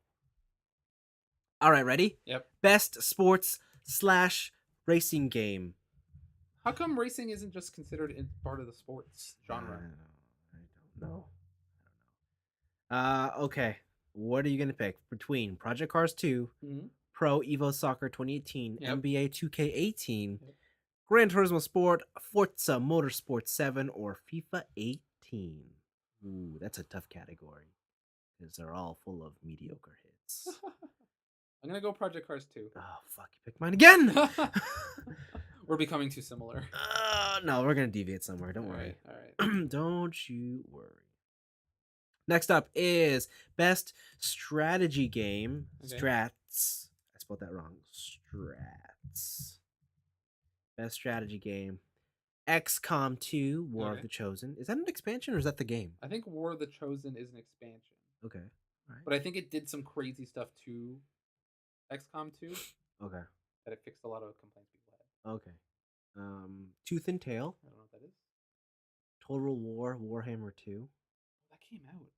All right, ready? Yep. Best sports / racing game. How come racing isn't just considered in part of the sports genre? I don't know. Okay. What are you gonna pick between Project Cars 2, Pro Evo Soccer 2018, Yep. NBA 2K18, Yep. Gran Turismo Sport, Forza Motorsport 7, or FIFA 18? Ooh, that's a tough category because they're all full of mediocre hits. I'm gonna go Project Cars 2. Oh fuck! You picked mine again. We're becoming too similar. No, we're gonna deviate somewhere. Don't worry. All right. Don't you worry. Next up is best strategy game. Okay. Strats. I spelled that wrong. Strats. Best strategy game. XCOM 2, War of the Chosen. Is that an expansion or is that the game? I think War of the Chosen is an expansion. Okay. All right. But I think it did some crazy stuff to XCOM 2. Okay. That it fixed a lot of complaints people had. Okay. Tooth and Tail. I don't know what that is. Total War, Warhammer 2. That came out.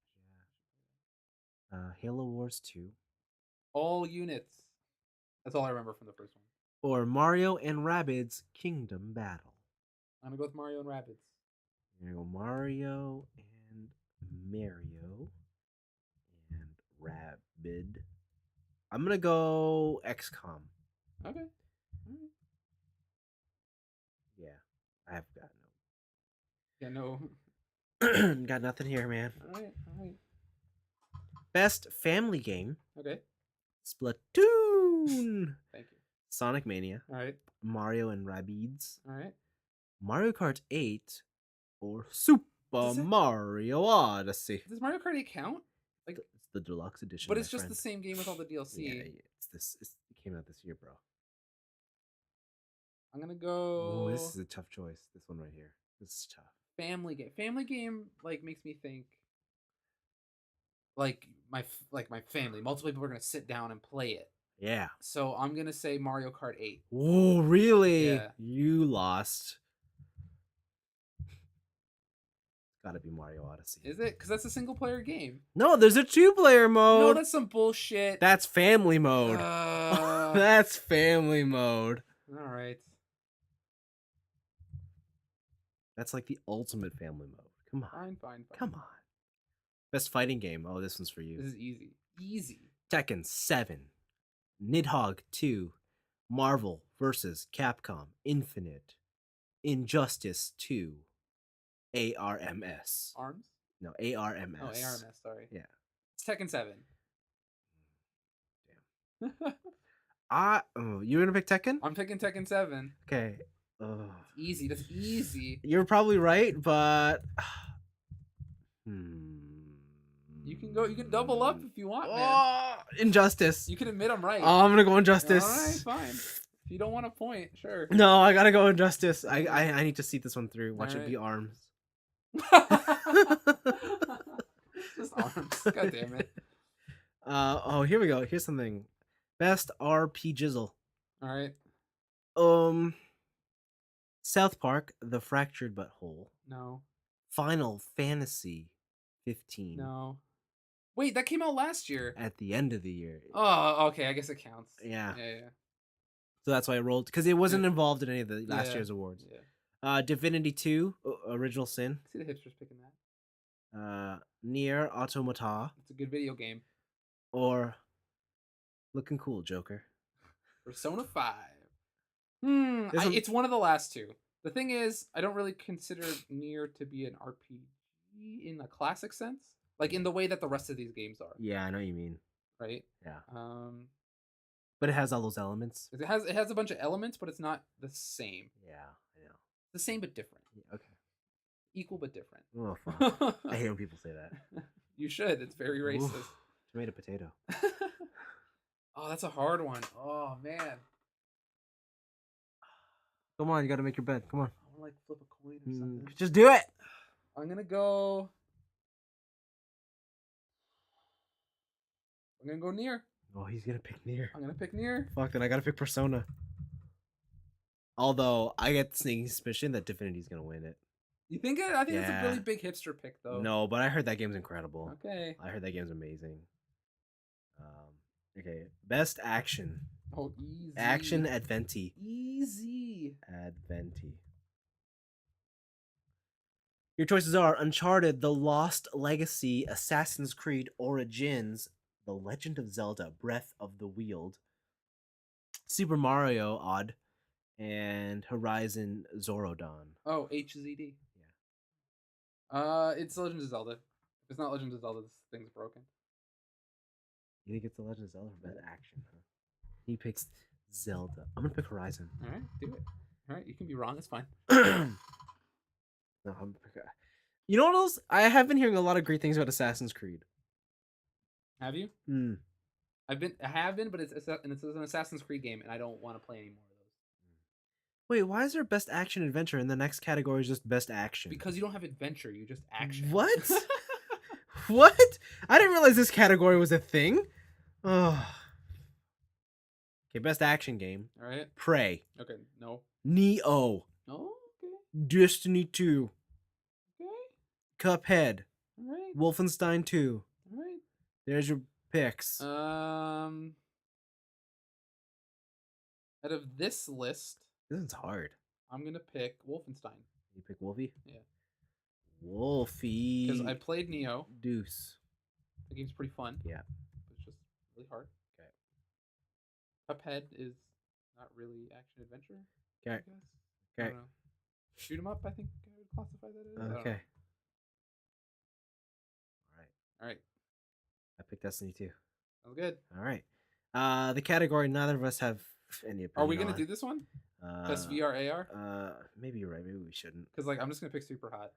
Yeah. Halo Wars 2. All units. That's all I remember from the first one. Or Mario and Rabbids Kingdom Battle. I'm gonna go with Mario and Rabbids. You're gonna go Mario and Mario and Rabbid. I'm gonna go XCOM. Okay. All right. Yeah, I have got Yeah, no. no. Got nothing here, man. All right. Best family game. Okay. Splatoon. Thank you. Sonic Mania. All right. Mario and Rabbids. All right. Mario Kart 8 or Super Mario Odyssey. Does Mario Kart 8 count? Like it's the deluxe edition. But it's just the same game with all the DLC. Yeah, it came out this year, bro. I'm gonna go. Oh, this is a tough choice. This one right here. This is tough. Family game. Family game like makes me think like my family. Multiple people are gonna sit down and play it. Yeah. So I'm gonna say Mario Kart 8. Oh, really? Yeah. You lost. Gotta be Mario Odyssey. Is it? Because that's a single player game. No, there's a 2-player mode. No, that's some bullshit. That's family mode. That's family mode. All right. That's like the ultimate family mode. Come on. Fine. Come on. Best fighting game. Oh, this one's for you. This is easy. Easy. Tekken 7. Nidhogg 2. Marvel vs. Capcom Infinite. Injustice 2. ARMS. Arms? No, ARMS. Oh, ARMS, sorry. Yeah. It's Tekken 7. Damn. You're gonna pick Tekken? I'm picking Tekken 7. Okay. It's easy. That's easy. You're probably right, but You can double up if you want, man. Injustice. You can admit I'm right. I'm gonna go Injustice. All right, fine. If you don't want a point, sure. No, I gotta go Injustice. I need to see this one through. Watch it be Arms. Just Arms. God damn it. Here we go. Here's something. Best RP Jizzle. All right. South Park: The Fractured But Whole. No. Final Fantasy 15. No. Wait, that came out last year. At the end of the year. Oh, okay. I guess it counts. Yeah. Yeah. So that's why I rolled, because it wasn't involved in any of the last year's awards. Yeah. Divinity 2, Original Sin. See the hipsters picking that. Nier Automata. It's a good video game. Or Looking Cool, Joker. Persona 5. It's one of the last two. The thing is, I don't really consider Nier to be an RPG in a classic sense, like in the way that the rest of these games are. Yeah, I know what you mean. Right? Yeah. But it has all those elements. It has a bunch of elements, but it's not the same. Yeah, I know. The same but different. Yeah, okay. Equal but different. Oh, fuck. I hate when people say that. You should. It's very racist. Oof. Tomato potato. Oh, that's a hard one. Oh man. Come on, you gotta make your bed. Come on. I want to like flip a coin or something. Just do it. I'm gonna go. I'm gonna go near. Oh, he's gonna pick Nier. I'm gonna pick near. Fuck, then I gotta pick Persona. Although I get the sneaking suspicion that Divinity's gonna win it. You think it? I think it's a really big hipster pick, though. No, but I heard that game's incredible. Okay. I heard that game's amazing. Okay, best action. Oh, easy. Action Adventi. Easy. Adventi. Your choices are Uncharted, The Lost Legacy, Assassin's Creed Origins, The Legend of Zelda, Breath of the Wild, Super Mario Odd, and Horizon Zero Dawn. Oh, HZD. Yeah. It's Legend of Zelda. If it's not Legend of Zelda, this thing's broken. You think it's The Legend of Zelda or best action? Huh? He picks Zelda. I'm gonna pick Horizon. All right, do it. All right, you can be wrong. It's fine. No, you know what else? I have been hearing a lot of great things about Assassin's Creed. Have you? Hmm. I have been, but it's an Assassin's Creed game, and I don't want to play any more of those. Wait, why is there best action adventure and the next category is just best action? Because you don't have adventure, you just action. What? What? I didn't realize this category was a thing. Oh. Okay, best action game. All right. Prey. Okay. No. Neo. No. Okay. Destiny 2. Okay. Cuphead. All right. Wolfenstein 2. All right. There's your picks. Out of this list, This is hard. I'm gonna pick Wolfenstein. You pick Wolfie? Yeah. Wolfie. Because I played Neo. Deuce. The game's pretty fun. Yeah. It's just really hard. Okay. Cuphead is not really action adventure. Okay. Okay. Shoot 'em up, I think I would classify that as. Okay. All right. I picked Destiny 2. Sounds good. All right. The category neither of us have any opinion Are we gonna on. do this one? Best VR AR? Maybe you're right. Maybe we shouldn't. Because like I'm just gonna pick Super Hot.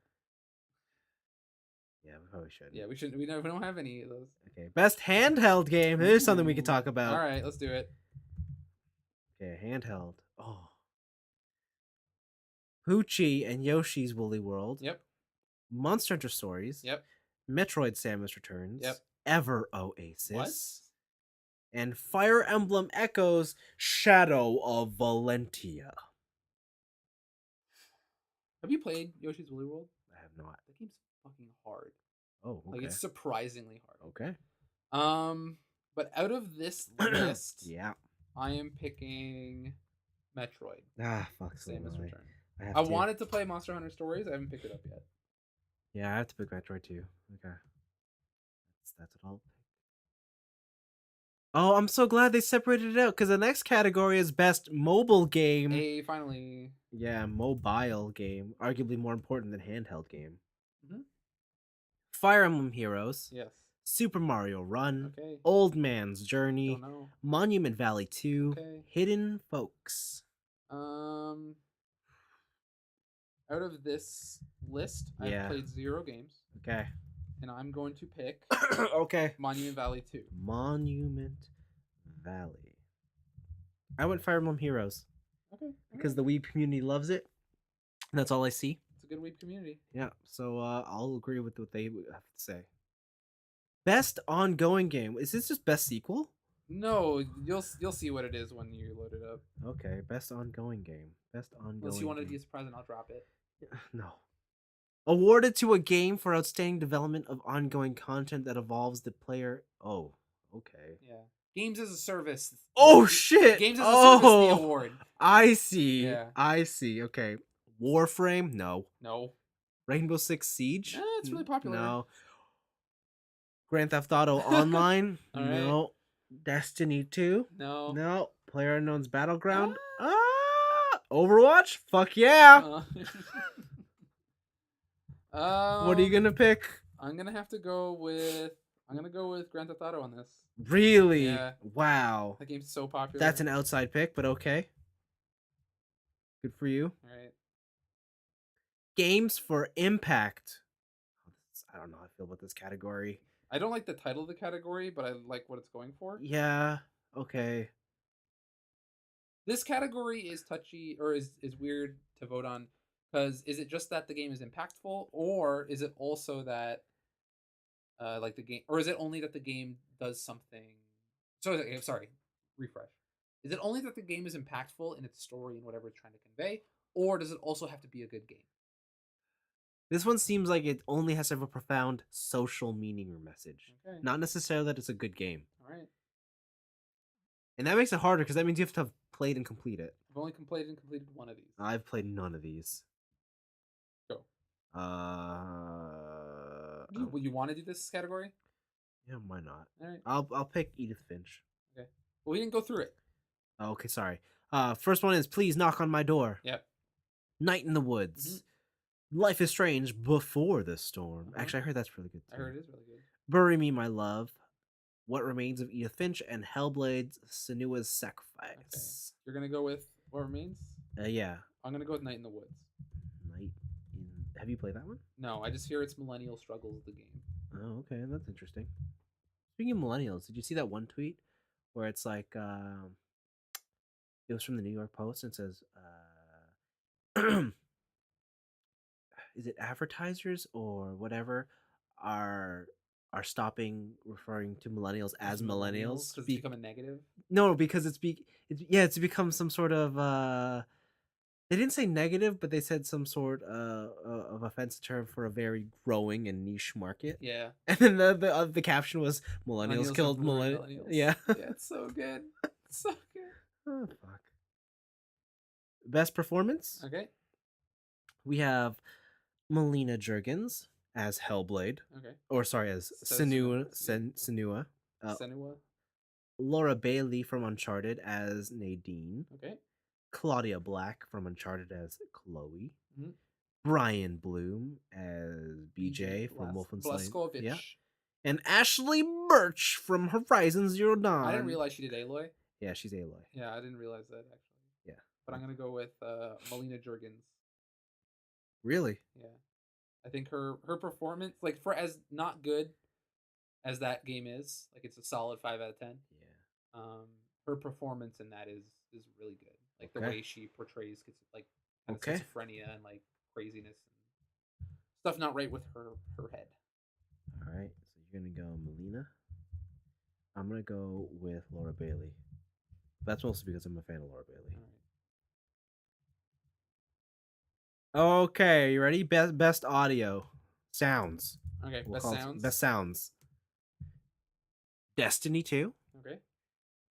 Yeah, we probably should. Yeah, we shouldn't. We don't have any of those. Okay, best handheld game. There's something we can talk about. All right, let's do it. Okay, handheld. Oh. Poochie and Yoshi's Woolly World. Yep. Monster Hunter Stories. Yep. Metroid Samus Returns. Yep. Ever Oasis. What? And Fire Emblem Echoes Shadow of Valentia. Have you played Yoshi's Woolly World? I have not. That game's fucking hard. Oh, okay. Like it's surprisingly hard. Okay. But out of this list, yeah, I am picking Metroid. Ah, fuck. Samus Return. I wanted to play Monster Hunter Stories. I haven't picked it up yet. Yeah, I have to pick Metroid too. Okay. That's what I'll pick. Oh, I'm so glad they separated it out because the next category is best mobile game. Hey, finally. Yeah, mobile game. Arguably more important than handheld game. Mm-hmm. Fire Emblem Heroes. Yes. Super Mario Run. Okay. Old Man's Journey. Don't know. Monument Valley 2. Okay. Hidden Folks. Out of this list, I've played 0 games. Okay. And I'm going to pick okay. Monument Valley 2. Monument Valley. I went Fire Emblem Heroes. Okay. Because the Weeb community loves it. And that's all I see. It's a good Weeb community. Yeah, so I'll agree with what they have to say. Best ongoing game. Is this just best sequel? No, you'll see what it is when you load it up. Okay, best ongoing game. Best ongoing. Unless you want to be a surprise and I'll drop it. No. Awarded to a game for outstanding development of ongoing content that evolves the player. Oh, okay. Yeah. Games as a service. Oh shit! Games as a service. The award. I see. Yeah. I see. Okay. Warframe? No. No. Rainbow Six Siege? It's really popular. No. Grand Theft Auto Online? All right. No. Destiny 2? No. No. PlayerUnknown's Battleground? Overwatch? Fuck yeah! What are you gonna pick? I'm gonna have to go with. I'm gonna go with Grand Theft Auto on this. Really? Yeah. Wow. That game's so popular. That's an outside pick, but okay. Good for you. All right. Games for Impact. I don't know how I feel about this category. I don't like the title of the category, but I like what it's going for. Yeah. Okay. This category is touchy or is weird to vote on because is it just that the game is impactful, or is it also that like the game, or is it only that the game does something? So sorry, refresh. Is it only that the game is impactful in its story and whatever it's trying to convey, or does it also have to be a good game? This one seems like it only has to have a profound social meaning or message, Okay, not necessarily that it's a good game. all right. And that makes it harder because that means you have to have played and complete it. I've only completed one of these. I've played none of these. Go. Do Um, you want to do this category? yeah, why not? All right. I'll pick Edith Finch. Okay. Well, we didn't go through it. Oh, okay, sorry. First one is Please Knock on My Door. Yep. Night in the Woods. Life is Strange Before the Storm. Uh-huh. Actually, I heard that's really good too. I heard it is really good. Bury Me, My Love. What Remains of Edith Finch and Hellblade's Senua's Sacrifice. Okay. You're gonna go with What Remains? Yeah. I'm gonna go with Night in the Woods. Night in. Have you played that one? No, I just hear it's millennial struggles of the game. Oh, okay, that's interesting. Speaking of millennials, did you see that one tweet where it's like, it was from the New York Post and it says, is it advertisers or whatever are stopping referring to millennials as millennials because it's become a negative. No, because it's become some sort of they didn't say negative, but they said some sort of offensive term for a very growing and niche market. Yeah. And then the caption was millennials killed millennials. Yeah. Yeah, it's so good. It's so good. Oh fuck. Best performance? Okay. We have Melina Juergens as Hellblade. Okay. Or sorry, as Senua. Senua. Laura Bailey from Uncharted as Nadine. Okay. Claudia Black from Uncharted as Chloe. Mhm. Brian Bloom as BJ from Wolfenstein. Yeah. And Ashley Birch from Horizon Zero Dawn. I didn't realize she did Aloy. Yeah, she's Aloy. Yeah, I didn't realize that actually. Yeah. But I'm gonna go with Melina Juergens. Really? Yeah. I think her performance, like for as not good as that game is, like it's a solid 5 out of 10. Yeah. Her performance in that is really good. Like the way she portrays like kind of schizophrenia and like craziness and stuff not right with her head. All right, so you're gonna go Melina. I'm gonna go with Laura Bailey. That's mostly because I'm a fan of Laura Bailey. Okay, you ready? Best audio sounds. Okay, best sounds. Destiny 2. Okay.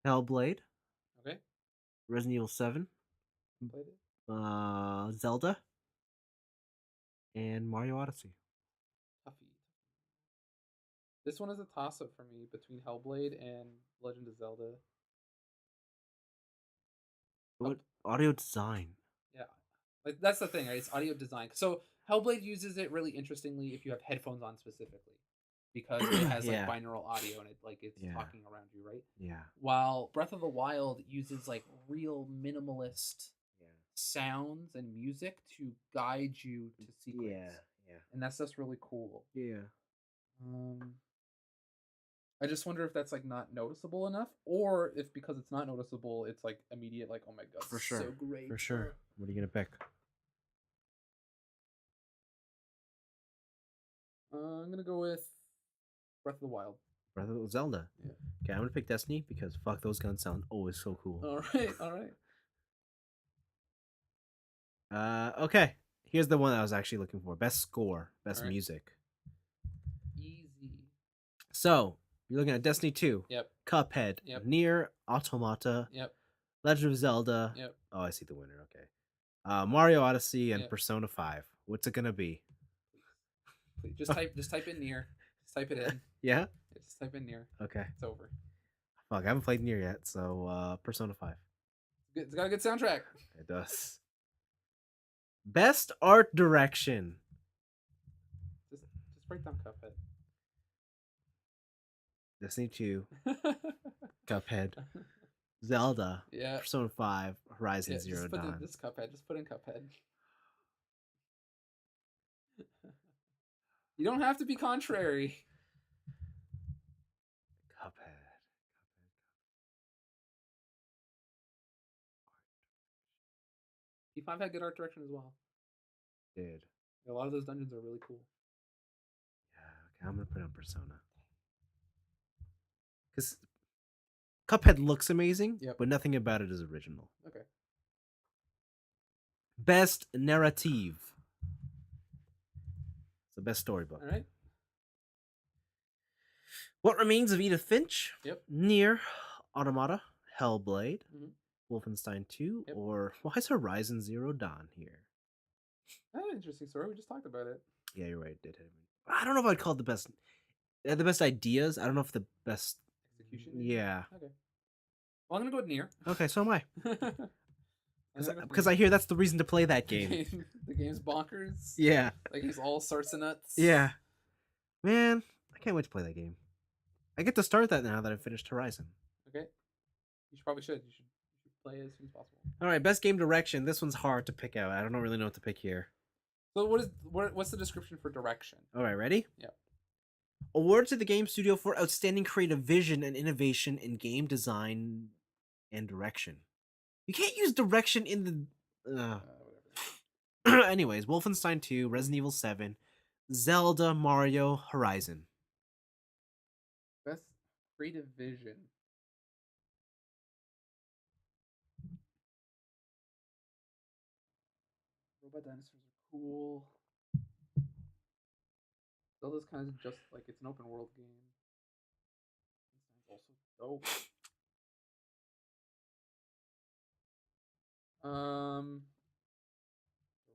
Hellblade. Okay. Resident Evil 7. Played it. Zelda. And Mario Odyssey. Tuffy. This one is a toss-up for me between Hellblade and Legend of Zelda. What audio design? Yeah, like that's the thing, right? It's audio design. So Hellblade uses it really interestingly if you have headphones on specifically, because it has like binaural audio and it's talking around you, right? Yeah. While Breath of the Wild uses like real minimalist sounds and music to guide you to secrets. Yeah. And that's just really cool. Yeah. I just wonder if that's like not noticeable enough, or if because it's not noticeable, it's like immediate, like, oh my god, for sure, so great. For sure. What are you gonna pick? I'm gonna go with Breath of the Wild. Breath of the Zelda. Yeah. Okay, I'm gonna pick Destiny because fuck, those guns sound always so cool. All right, all right. Okay. Here's the one I was actually looking for. Best score, best music. Easy. So you're looking at Destiny 2. Yep. Cuphead. Yep. Nier Automata. Yep. Legend of Zelda. Yep. Oh, I see the winner. Okay. Mario Odyssey and Persona 5. What's it gonna be? Please. Just type in Nier. Just type it in. Yeah? Just type in Nier. Okay. It's over. Fuck, I haven't played Nier yet, so Persona 5. It's got a good soundtrack. It does. Best art direction. Just break down Cuphead. Destiny 2. Cuphead. Zelda. Yeah. Persona 5. Horizon Zero Dawn. Just Cuphead. Just put in Cuphead. You don't have to be contrary. Cuphead. T5 had good art direction as well. Did. A lot of those dungeons are really cool. Yeah, okay, I'm gonna put on Persona. Because Cuphead looks amazing, Yep. but nothing about it is original. Okay. Best narrative. It's the best storybook. All right. What Remains of Edith Finch? Yep. Nier, Automata, Hellblade, Mm-hmm. Wolfenstein 2, Yep. or why is Horizon Zero Dawn here? That's an interesting story. We just talked about it. Yeah, you're right. It did hit me. I don't know if I'd call it the best ideas. I don't know if the best Execution. Yeah. Okay. Well, I'm gonna go with Nier. Okay, so am I. Because Because I hear that's the reason to play that game. The game's bonkers. Yeah. Like he's all sorts of nuts. Yeah. Man, I can't wait to play that game. I get to start that now that I've finished Horizon. Okay. You probably should. You should play it as soon as possible. All right, best game direction. This one's hard to pick out. I don't really know what to pick here. So what's the description for direction? All right, ready? Yep. Award to the game studio for outstanding creative vision and innovation in game design and direction. You can't use direction in the. Whatever. Anyways, Wolfenstein 2, Resident Evil 7, Zelda, Mario, Horizon. Best creative vision. Robot dinosaurs are cool. Zelda's kind of just like it's an open world game. It's also dope.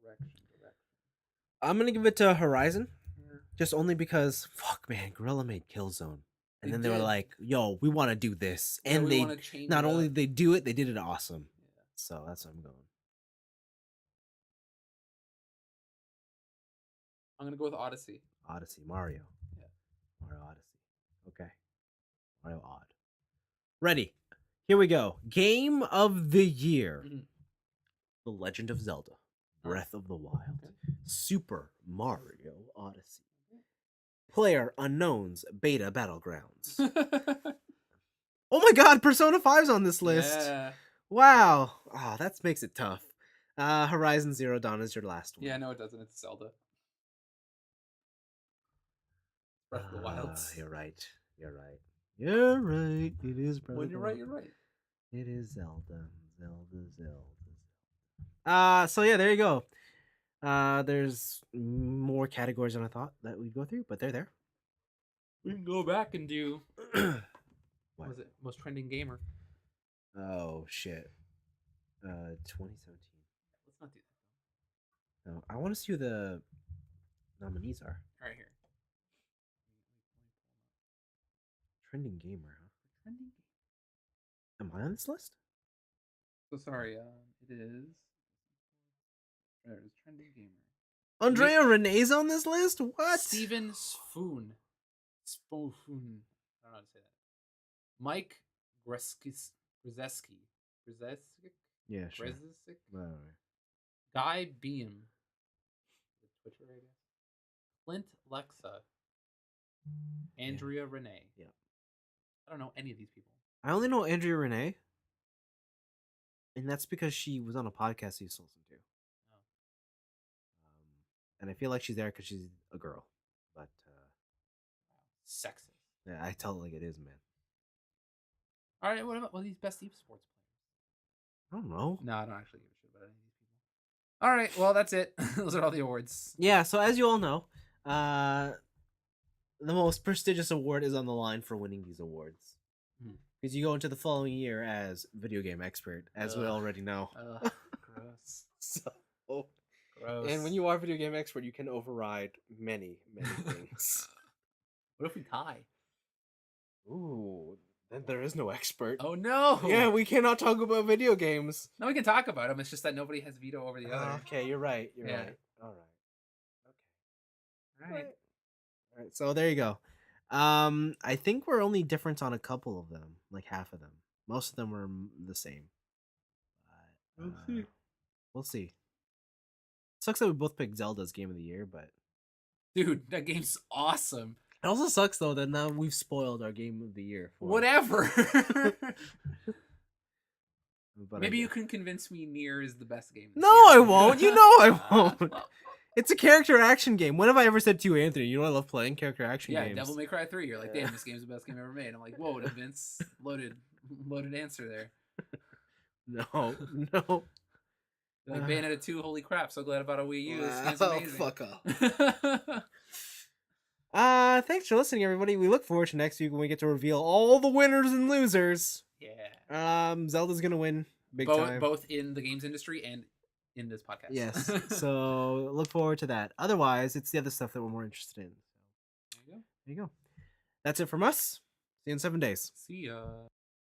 Direction. I'm gonna give it to Horizon, just only because fuck man, Gorilla made Killzone, and then they were like, "Yo, we want to do this," and they not only they do it, they did it awesome. Yeah. So that's what I'm going. I'm gonna go with Odyssey. Odyssey, Mario. Yeah. Mario Odyssey. Okay. Mario Odd. Ready. Here we go. Game of the year. Mm-hmm. The Legend of Zelda. Breath of the Wild. Okay. Super Mario Odyssey. Player Unknown's Beta Battlegrounds. Oh my god, Persona 5's on this list. Yeah. Wow. Oh, that makes it tough. Horizon Zero Dawn is your last one. Yeah, no, it doesn't. It's Zelda. Breath of the Wild. You're right. You're right. You're right. It is Breath When of the you're Wild. right, you're right. It is Zelda. So yeah, there you go. There's more categories than I thought that we'd go through, but they're there. We can go back and do what was it? Most trending gamer. Oh shit. 2017. Let's not do that. No, I want to see who the nominees are. Right here. Trending gamer, huh? Trending gamer. Am I on this list? So sorry. It is. There it is. Trending gamer. Andrea Renee's on this list? What? Steven Spoon. I don't know how to say that. Mike Grezeski. Yeah, sure. Right. Guy Beam. Twitter, I guess. Clint Lexa. Andrea Renee. Yeah. I don't know any of these people. I only know Andrea Renee. And that's because she was on a podcast I used to listen to. Oh. And I feel like she's there because she's a girl. But sexist. Yeah, I tell it like it is, man. All right, what about these best esports players? I don't know. No, I don't actually give a shit about any of these people. All right, well that's it. Those are all the awards. Yeah, so as you all know, the most prestigious award is on the line for winning these awards. Because you go into the following year as video game expert, as we already know. Gross. So gross. And when you are video game expert, you can override many things. What if we tie? Ooh, then there is no expert. Oh no! Yeah, we cannot talk about video games. No, we can talk about them. It's just that nobody has veto over the other. Okay, you're right. You're right. All right. Okay. All right. All right. So there you go. I think we're only different on a couple of them, like half of them. Most of them were the same. We'll see. We'll see. Sucks that we both picked Zelda's Game of the Year, but dude, that game's awesome. It also sucks though that now we've spoiled our Game of the Year. Whatever. But Maybe you can convince me Nier is the best game. No, I won't. You know I won't. It's a character action game. When have I ever said to you, Anthony? You know I love playing character action games. Yeah, Devil May Cry 3. You're like, damn, this game's the best game ever made. I'm like, whoa, Vince, loaded answer there. No, no. Like Bayonetta 2, holy crap! So glad about a Wii U. This game's amazing. Fuck off. Thanks for listening, everybody. We look forward to next week when we get to reveal all the winners and losers. Yeah. Zelda's gonna win big time. Both in the games industry and in this podcast. Yes. So look forward to that. Otherwise, it's the other stuff that we're more interested in. There you go. There you go. That's it from us. See you in 7 days. See ya.